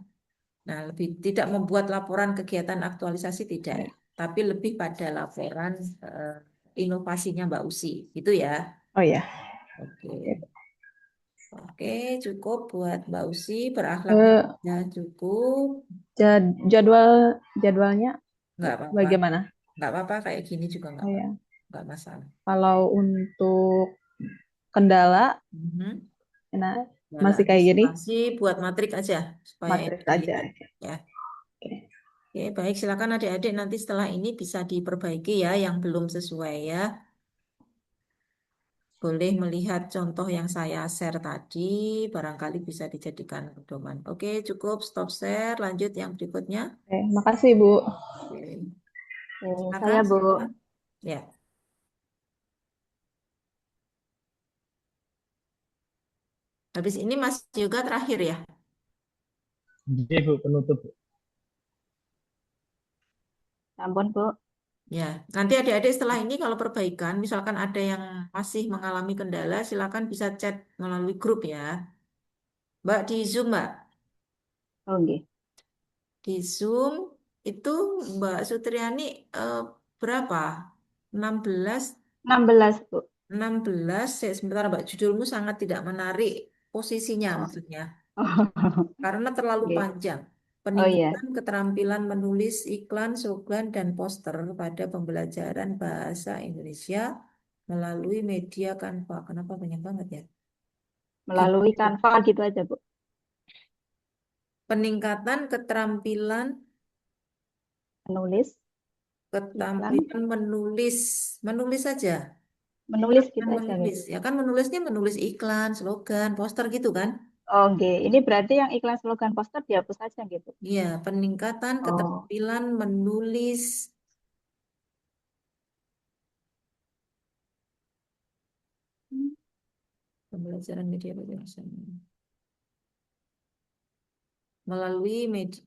Nah, lebih tidak membuat laporan kegiatan aktualisasi tidak, ya, tapi lebih pada laporan inovasinya Mbak Usi, gitu ya. Oh ya. Oke. Oke, cukup buat Mbak Usi, Eh, berakhlaknya cukup. jadwalnya Nggak apa-apa, bagaimana? nggak apa-apa kayak gini juga Oh ya. nggak masalah. Kalau untuk kendala, Mhm. nah, Nah, masih kayak gini, antisipasi buat matrik aja supaya matris enak aja. dilihat, ya. Oke, baik, silakan adik-adik nanti setelah ini bisa diperbaiki ya yang belum sesuai ya. Boleh melihat contoh yang saya share tadi, barangkali bisa dijadikan pedoman. Oke, cukup stop share, lanjut yang berikutnya. Oke, makasih Bu. Oke. Saya Silakan, Bu. silakan. Ya. Habis ini Mas juga terakhir ya. Jadi Bu, penutup. Bu. Ampun Bu. Ya, nanti adik-adik setelah ini kalau perbaikan, misalkan ada yang masih mengalami kendala, silakan bisa chat melalui grup ya. Mbak di Zoom, Mbak. Oke. Di Zoom itu Mbak Sutriani berapa? 16, 16 Bu. 16. Sebentar Mbak, judulmu sangat tidak menarik posisinya Oh. maksudnya. Karena terlalu Oke. panjang. Oh iya. Peningkatan keterampilan menulis iklan, slogan, dan poster pada pembelajaran bahasa Indonesia melalui media Canva. Kenapa banyak banget ya? Melalui Canva gitu aja Bu. Peningkatan keterampilan Menulis. menulis, menulis saja. Menulis Iklan gitu aja menulis, gitu. ya kan menulisnya menulis iklan, slogan, poster gitu kan? Oke, ini berarti yang iklan slogan poster dihapus aja gitu. Iya, peningkatan Oh. keterampilan menulis pembelajaran media bahasa melalui media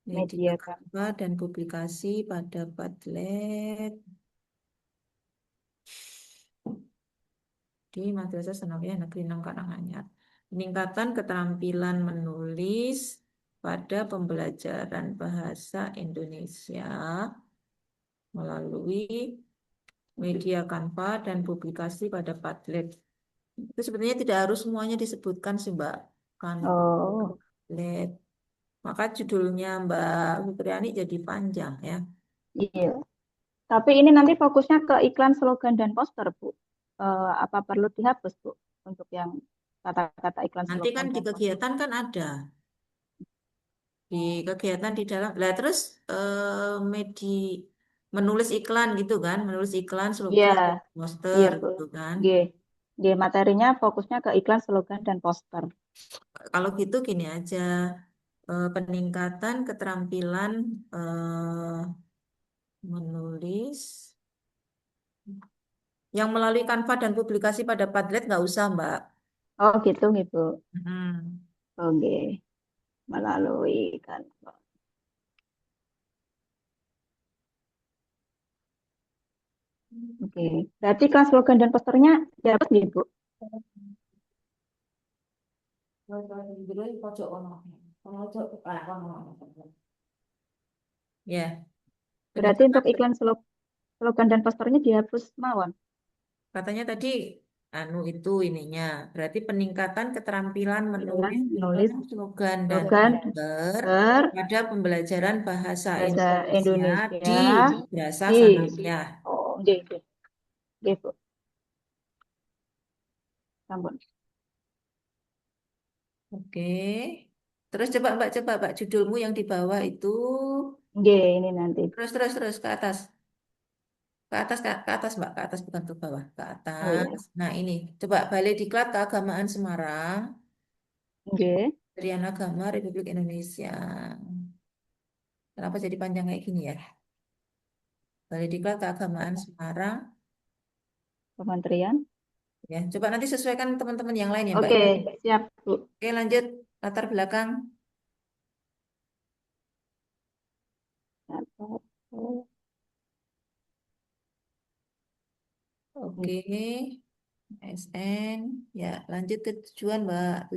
Media Canva dan publikasi pada Padlet di Madrasah Sanawiyah Negeri 6 Karanganyar. Peningkatan keterampilan menulis pada pembelajaran bahasa Indonesia melalui media Canva dan publikasi pada Padlet. Itu sebenarnya tidak harus semuanya disebutkan sih Mbak. Canva, Oh, Padlet. Maka judulnya Mbak Fitriani jadi panjang ya. iya. Tapi ini nanti fokusnya ke iklan, slogan, dan poster, Bu. Apa perlu dihapus, Bu, untuk yang kata-kata iklan, Nanti slogan, kan di dan poster? kegiatan kan ada. Di kegiatan di dalam. Lah terus menulis iklan gitu kan, menulis iklan, Iya, slogan, iya, poster Bu. gitu kan. G. G, materinya fokusnya ke iklan, slogan, dan poster. Kalau gitu gini aja, peningkatan keterampilan menulis yang melalui Canva dan publikasi pada Padlet nggak usah Mbak. Oh, gitu, gitu. Hmm. Oke, melalui kan. Oke, berarti kelas slogan dan posternya dapat nih, Bu. Ya, Berarti peningkatan untuk iklan, slogan, dan posternya dihapus mawon. katanya tadi itu ininya. Berarti peningkatan keterampilan menulis Nulis iklan, slogan dan slogan, poster poster, pada pembelajaran bahasa bahasa Indonesia di Indonesia Madrasah di. Sanawiyah. Oh, gitu. Gitu. Sampun. Oke. Terus coba Mbak judulmu yang di bawah itu G, ini nanti. terus ke atas. Ke atas Mbak, ke atas bukan ke bawah, ke Oh iya. atas. Nah, ini coba Balai Diklat Keagamaan Semarang, G. Kementerian Agama Republik Indonesia. Kenapa jadi panjang kayak gini ya? Balai Diklat Keagamaan Semarang. Kementerian. Ya, coba nanti sesuaikan teman-teman yang lain ya, Mbak. Oke, siap, Bu. Oke, lanjut latar belakang. Oke, SN. Ya, lanjut ke tujuan, Mbak.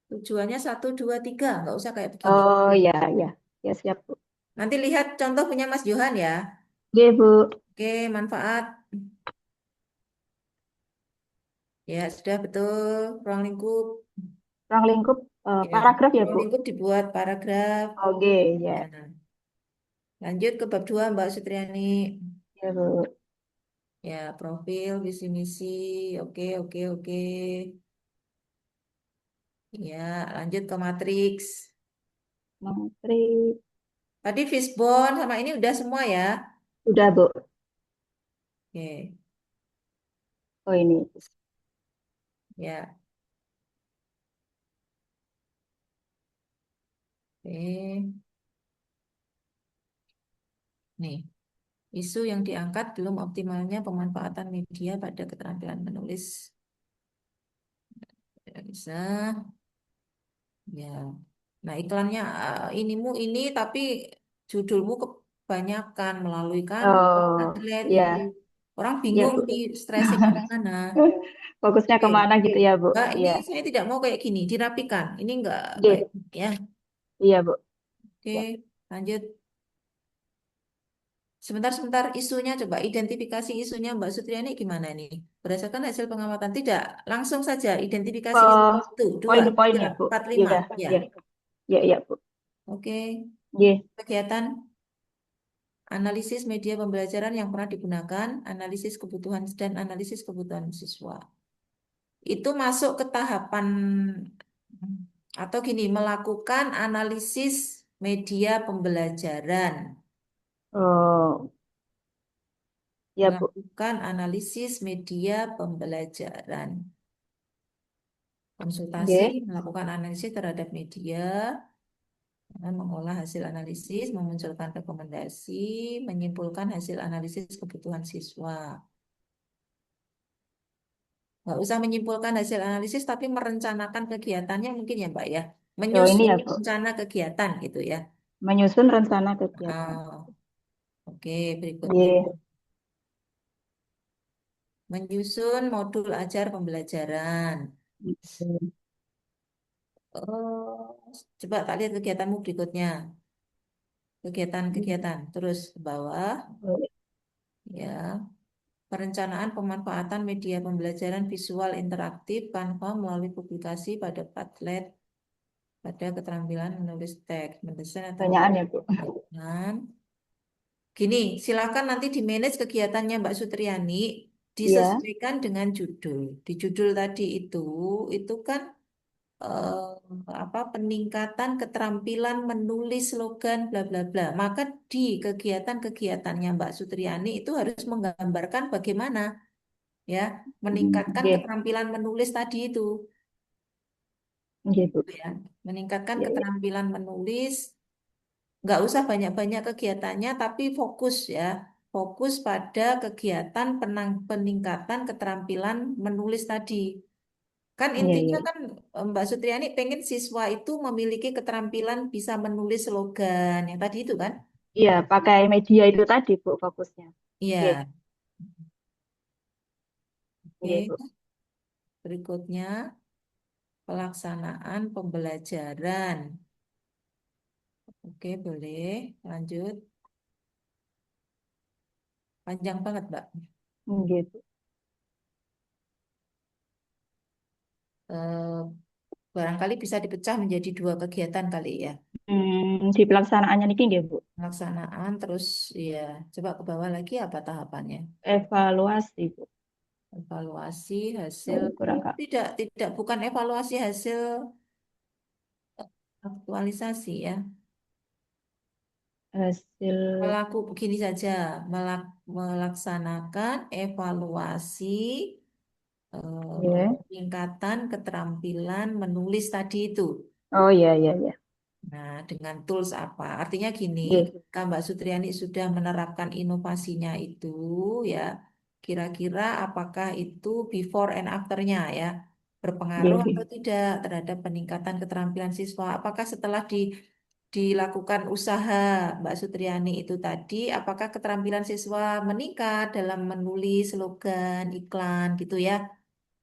Tujuannya 1, 2, 3. Nggak usah kayak begini. Oh ya, ya. Ya, siap, Bu. Nanti lihat contoh punya Mas Johan ya. G, Bu. Oke, manfaat. Ya, sudah betul. Ruang lingkup. Ruang lingkup Ya, paragraf ya, ruang Bu. lingkup dibuat paragraf. Oke, ya. Ya. Lanjut ke bab 2, Mbak Sutriani. Ya, Bu. Ya, profil, visi misi. Oke, oke, oke. Ya, lanjut ke matriks. Matriks. Tadi fishbone sama ini udah semua ya. Udah, Bu. Oke, Oh, ini. ya. Oke. Nih, isu yang diangkat belum optimalnya pemanfaatan media pada keterampilan menulis. Tidak bisa. Ya. Nah, iklannya inimu ini tapi judulmu kebanyakan melalui kan Oh, atlet ya. itu. Orang Ya, bingung Bu. di stressing kemana. Fokusnya Oke. kemana gitu ya, Bu? Mbak, ini Iya. saya tidak mau kayak gini, dirapikan. Ini enggak G. baik ya. Iya, Bu. Oke, Ya. lanjut. Sebentar, isunya coba identifikasi isunya Mbak Sutriani gimana nih? Berdasarkan hasil pengamatan tidak, langsung saja identifikasi isu Oh, 1, 2, 3, poin-poinnya, Bu. 4, Iya, 5. Ya, iya. Iya, iya, Bu. oke. G. Kegiatan analisis media pembelajaran yang pernah digunakan, analisis kebutuhan dan analisis kebutuhan siswa. Itu masuk ke tahapan atau gini, melakukan analisis media pembelajaran. Oh, ya, Bu. Melakukan analisis media pembelajaran. Konsultasi, G. melakukan analisis terhadap media, dan mengolah hasil analisis, memunculkan rekomendasi, menyimpulkan hasil analisis kebutuhan siswa. Nggak usah menyimpulkan hasil analisis, tapi merencanakan kegiatannya mungkin ya Mbak ya. Oh, ini Menyusun ya, Bu. rencana kegiatan gitu ya. Menyusun rencana kegiatan. Oh, oke, G. berikutnya. Menyusun modul ajar pembelajaran. Gitu. Oh, coba tak lihat kegiatanmu berikutnya. Kegiatan-kegiatan. Terus ke bawah, Boleh. ya. Perencanaan pemanfaatan media pembelajaran visual interaktif Canva melalui publikasi pada Padlet pada keterampilan menulis teks, mendesain atau Pertanyaan ya, Bu. dengan gini, silakan nanti di manage kegiatannya Mbak Sutriani Iya, disesuaikan dengan judul. Di judul tadi itu kan apa peningkatan keterampilan menulis slogan bla bla bla. Maka di kegiatan-kegiatannya Mbak Sutriani itu harus menggambarkan bagaimana ya meningkatkan oke, keterampilan menulis tadi itu oke, Bu. ya meningkatkan Ya, ya. keterampilan menulis nggak usah banyak-banyak kegiatannya tapi fokus ya fokus pada kegiatan peningkatan keterampilan menulis tadi kan Iya, intinya iya. kan Mbak Sutriani pengen siswa itu memiliki keterampilan bisa menulis slogan yang tadi itu kan Iya, pakai media itu tadi, Bu, fokusnya. Oke, iya oke, oke Bu. berikutnya pelaksanaan pembelajaran oke boleh lanjut panjang banget Mbak. Gitu. Eh, barangkali bisa dipecah menjadi dua kegiatan kali ya. Di pelaksanaannya niki nggih, Bu. Pelaksanaan terus ya coba ke bawah lagi apa tahapannya? Evaluasi, Bu. Evaluasi hasil Oh, kurang Kak. tidak bukan evaluasi hasil aktualisasi ya. Hasil, Begini saja, melaksanakan evaluasi ya. peningkatan keterampilan menulis tadi itu. Oh, iya, iya, iya. Nah, dengan tools apa? Artinya gini, Nggih, ketika Mbak Sutriani sudah menerapkan inovasinya itu, ya, kira-kira apakah itu before and after-nya ya, nggih, berpengaruh nggih. atau tidak terhadap peningkatan keterampilan siswa? Apakah setelah dilakukan usaha Mbak Sutriani itu tadi, apakah keterampilan siswa meningkat dalam menulis slogan, iklan gitu ya?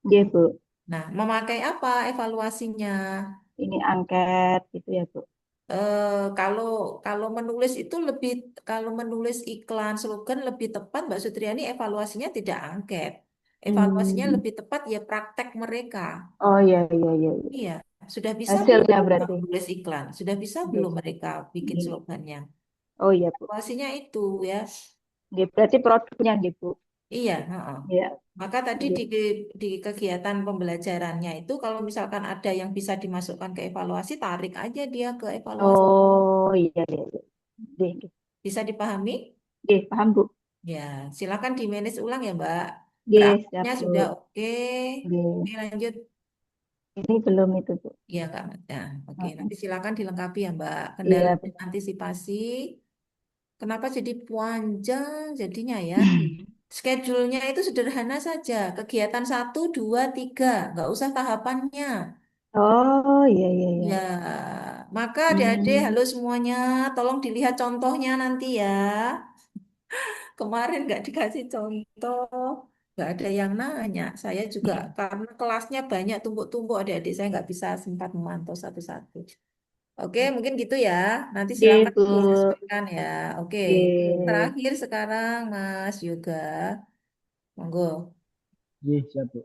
Nggih, Bu. Nah, memakai apa evaluasinya? Ini angket gitu ya, Bu. Kalau kalau menulis itu lebih kalau menulis iklan slogan lebih tepat Mbak Sutriani evaluasinya tidak angket. Evaluasinya Hmm. lebih tepat ya praktek mereka. Oh, iya, iya, iya, iya. Iya, sudah bisa belum Hasilnya mereka berarti. menulis iklan? Sudah bisa Nggih, belum mereka bikin nggih. slogannya? Oh, iya, Bu. Evaluasinya itu ya. Nggih, berarti produknya nggih, Bu. Iya, heeh. Iya. Maka tadi Nggih. di kegiatan pembelajarannya itu kalau misalkan ada yang bisa dimasukkan ke evaluasi, tarik aja dia ke evaluasi. Oh, iya, iya, iya. Nggih, nggih. Bisa dipahami? Nggih, paham, Bu. Ya, silakan di manage ulang ya, Mbak. Nggih, siap, Draftnya Bu. sudah oke. Nggih. Oke, lanjut. Ini belum itu, Bu. Iya, Kak. Nah, oke. Heeh. Nanti silakan dilengkapi ya, Mbak. Kendala Iya, dan Bu. antisipasi. Kenapa jadi panjang jadinya ya? Schedule-nya itu sederhana saja. Kegiatan satu, dua, tiga. Nggak usah tahapannya. Oh, iya, iya, iya. Ya, maka adik-adik, Hmm. halo semuanya. Tolong dilihat contohnya nanti ya. Kemarin nggak dikasih contoh, nggak ada yang nanya. Saya juga karena kelasnya banyak tumpuk-tumpuk adik-adik saya nggak bisa sempat memantau satu-satu. Oke, mungkin gitu ya. Nanti Nggih, silakan Bu. disesuaikan ya. Oke, Nggih. terakhir sekarang Mas Yoga, monggo. Iya, siap, Bu.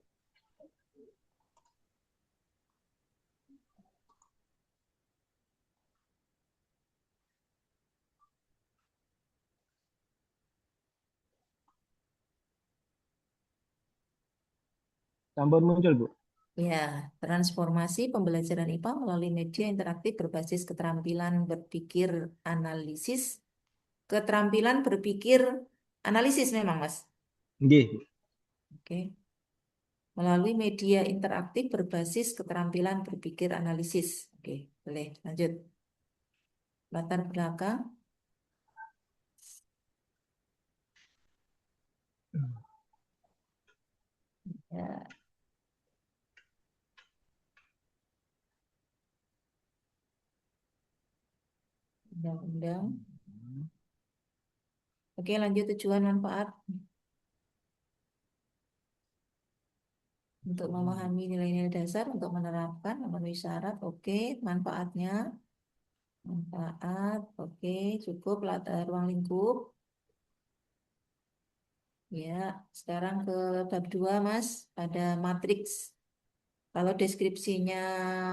Sampun muncul, Bu. Ya, transformasi pembelajaran IPA melalui media interaktif berbasis keterampilan berpikir analisis, keterampilan berpikir analisis memang Mas. Nggih, Bu. Oke. Melalui media interaktif berbasis keterampilan berpikir analisis. Oke, boleh lanjut. Latar belakang. Ya, undang-undang. Oke, lanjut tujuan manfaat. untuk memahami nilai-nilai dasar untuk menerapkan memenuhi syarat. Oke, manfaat, oke, cukup ruang lingkup. Ya, sekarang ke bab 2, Mas, ada matriks. Kalau deskripsinya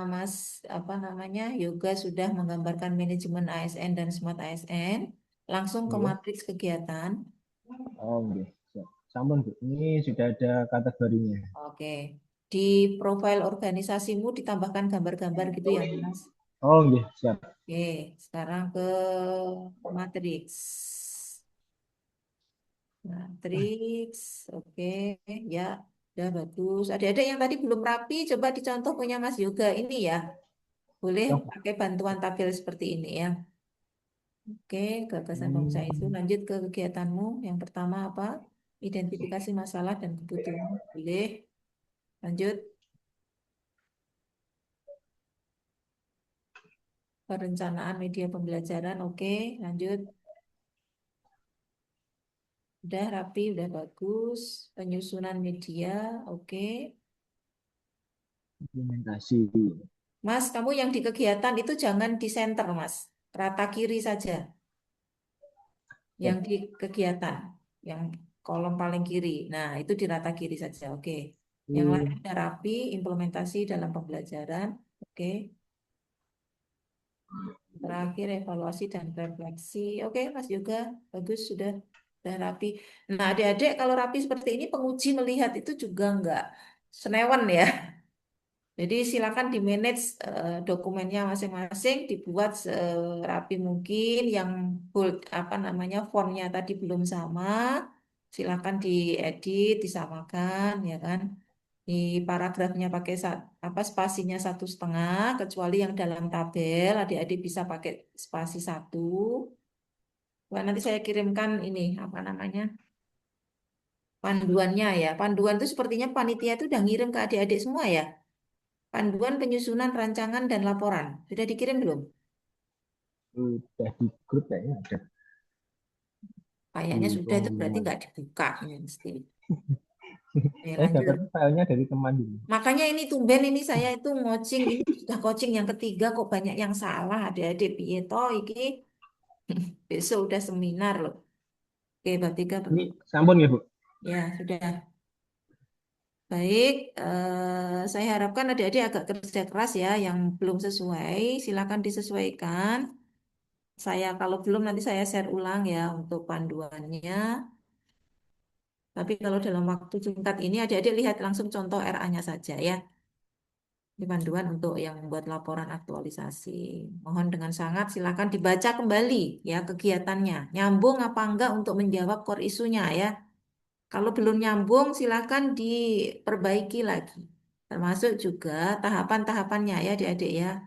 Mas Yoga sudah menggambarkan manajemen ASN dan smart ASN, langsung ke Iya. matriks kegiatan. Oh, nggih. Siap. Sampun, Bu. Ini sudah ada kategorinya. Oke. Di profil organisasimu ditambahkan gambar-gambar gitu ya, Mas. Oh, nggih, siap. Oke, sekarang ke matriks. Matriks, oke, ya, udah bagus. Ada yang tadi belum rapi, coba dicontoh punya Mas Yoga ini ya. Boleh pakai bantuan tabel seperti ini ya. Oke, gagasan pemusaha itu. Lanjut ke kegiatanmu. Yang pertama apa? Identifikasi masalah dan kebutuhan. Boleh. Lanjut. Perencanaan media pembelajaran. Oke, lanjut. Udah rapi, udah bagus. Penyusunan media. Oke. Implementasi. Mas, kamu yang di kegiatan itu jangan di center, Mas. Rata kiri saja. Yang di kegiatan. Yang kolom paling kiri. Nah, itu di rata kiri saja. Oke. Yang lain udah rapi, implementasi dalam pembelajaran. Oke. Terakhir, evaluasi dan refleksi. Oke, Mas juga. Bagus, sudah rapi. Nah, adik-adik kalau rapi seperti ini, penguji melihat itu juga enggak senewan ya. Jadi silakan di manage dokumennya masing-masing, dibuat serapi mungkin. Yang bold fontnya tadi belum sama, silakan diedit, disamakan ya kan. Di paragrafnya pakai spasinya 1,5, kecuali yang dalam tabel adik-adik bisa pakai spasi 1. Wah, nanti saya kirimkan ini panduannya ya. Panduan itu sepertinya panitia itu udah ngirim ke adik-adik semua ya. Panduan penyusunan rancangan dan laporan. Sudah dikirim belum? Udah di grup kayaknya ada. Kayaknya sudah, itu berarti nggak dibuka. Ini mesti. Oke, Saya lanjut. dapat filenya dari teman dulu. Makanya ini tumben ini saya itu ngocing. Ini sudah coaching yang ketiga kok banyak yang salah. Adik-adik piye toh iki. Besok udah seminar loh. Oke, bab 3 Ini sampun ya, Bu? Ya, sudah. Baik, saya harapkan adik-adik agak kerja keras ya. Yang belum sesuai, silakan disesuaikan. Kalau belum nanti saya share ulang ya untuk panduannya. Tapi kalau dalam waktu singkat ini adik-adik lihat langsung contoh RA-nya saja ya. Ini panduan untuk yang membuat laporan aktualisasi. Mohon dengan sangat silakan dibaca kembali ya kegiatannya. Nyambung apa enggak untuk menjawab core isunya ya. Kalau belum nyambung silakan diperbaiki lagi. Termasuk juga tahapan-tahapannya ya adik-adik ya.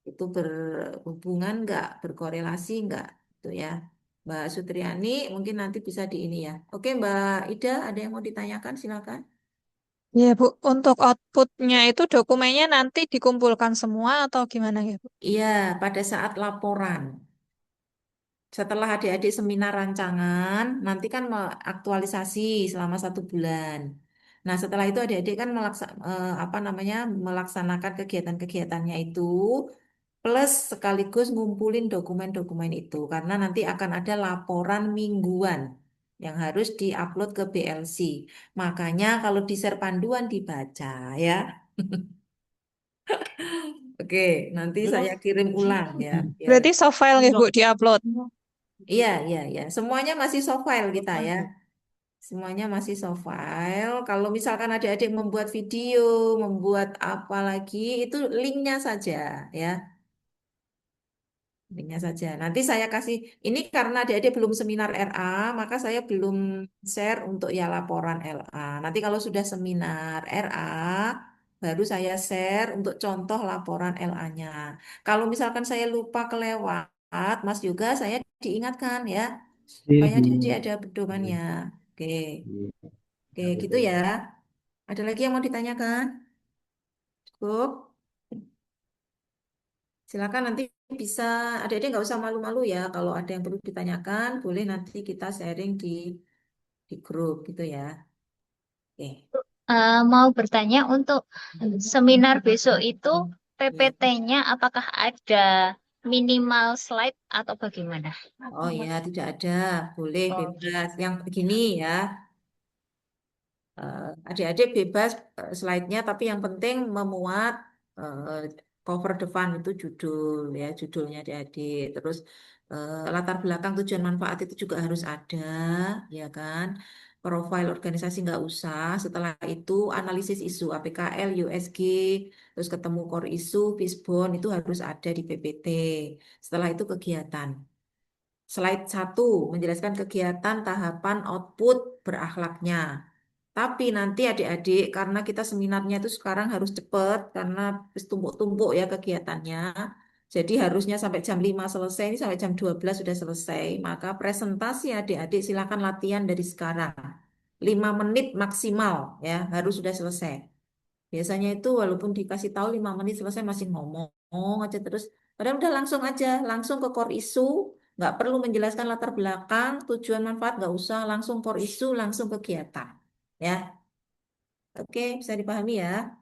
Itu berhubungan enggak, berkorelasi enggak itu ya. Mbak Sutriani mungkin nanti bisa di ini ya. Oke Mbak Ida, ada yang mau ditanyakan silakan. Ya, Bu, untuk outputnya itu dokumennya nanti dikumpulkan semua atau gimana ya, Bu? Iya, pada saat laporan. Setelah adik-adik seminar rancangan, nanti kan aktualisasi selama 1 bulan. Nah, setelah itu adik-adik kan melaksanakan kegiatan-kegiatannya itu, plus sekaligus ngumpulin dokumen-dokumen itu, karena nanti akan ada laporan mingguan yang harus diupload ke BLC. Makanya kalau di share panduan dibaca ya. Oke, nanti saya kirim ulang ya. Berarti soft file ya, Bu, diupload. Iya, iya, iya. Semuanya masih soft file kita ya. Semuanya masih soft file. Kalau misalkan adik-adik membuat video, membuat apa lagi, itu linknya saja ya. Linknya saja. Nanti saya kasih, ini karena adik-adik belum seminar RA, maka saya belum share untuk ya laporan LA. Nanti kalau sudah seminar RA, baru saya share untuk contoh laporan LA-nya. Kalau misalkan saya lupa kelewat, Mas juga saya diingatkan ya, supaya adik-adik ada pedomannya. Oke. Oke, gitu ya. Ada lagi yang mau ditanyakan? Cukup? Silakan nanti bisa, adik-adik nggak usah malu-malu ya. Kalau ada yang perlu ditanyakan, boleh nanti kita sharing di grup gitu ya. Oke. Mau bertanya untuk seminar besok itu PPT-nya apakah ada minimal slide atau bagaimana? Oh ya, tidak ada. Boleh bebas. Yang begini ya. Adik-adik bebas slide-nya, tapi yang penting memuat cover depan itu judul ya, judulnya adik-adik. Terus latar belakang tujuan manfaat itu juga harus ada, ya kan? Profil organisasi nggak usah. Setelah itu analisis isu APKL, USG, terus ketemu core isu, Fishbone itu harus ada di PPT. Setelah itu kegiatan. Slide 1 menjelaskan kegiatan, tahapan, output, berakhlaknya. Tapi nanti adik-adik, karena kita seminarnya itu sekarang harus cepat, karena tumpuk-tumpuk ya kegiatannya. Jadi harusnya sampai jam 5 selesai, ini sampai jam 12 sudah selesai. Maka presentasi adik-adik silakan latihan dari sekarang. 5 menit maksimal ya, harus sudah selesai. Biasanya itu walaupun dikasih tahu 5 menit selesai masih ngomong aja terus. Padahal udah langsung aja, langsung ke core isu, nggak perlu menjelaskan latar belakang, tujuan manfaat nggak usah, langsung core isu, langsung kegiatan. Ya, oke, bisa dipahami ya.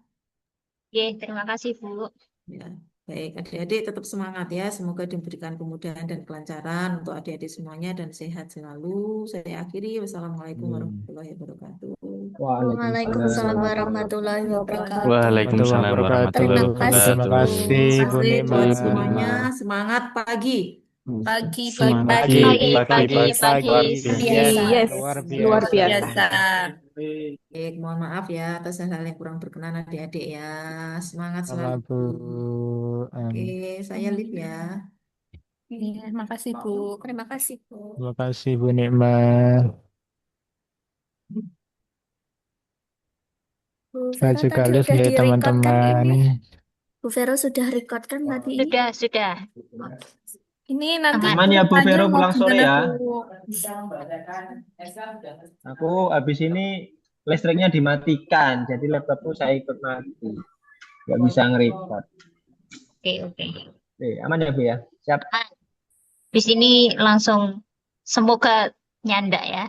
Oke, terima kasih Bu. Ya, baik, adik-adik tetap semangat ya. Semoga diberikan kemudahan dan kelancaran untuk adik-adik semuanya dan sehat selalu. Saya akhiri. Wassalamualaikum warahmatullahi wabarakatuh. Waalaikumsalam warahmatullahi wabarakatuh. Waalaikumsalam warahmatullahi Terima kasih, Terima Bu. kasih Bu Kasih Nima. buat semuanya. Semangat pagi. Pagi, Semangat pagi, Pagi biasa. Yes, Luar luar biasa. biasa. Baik, mohon maaf ya atas hal-hal yang kurang berkenan adik-adik ya. Semangat Sama selalu. Bu. Oke, saya live ya. Iya, makasih Bu. Terima kasih, Bu. Terima kasih Bu Nima. Bu Saya Vero juga tadi live udah ya di-record kan teman-teman. ini? Bu Vero sudah record kan tadi ini? Sudah. Ini nanti Aman. Aman ya Bu ceritanya Vero mau pulang sore gimana ya. Bu? Aku habis ini listriknya dimatikan, jadi laptopku saya ikut mati. Nggak bisa nge-record. Oke. Oke, aman ya Bu ya? Siap. Di sini langsung semoga nyanda ya.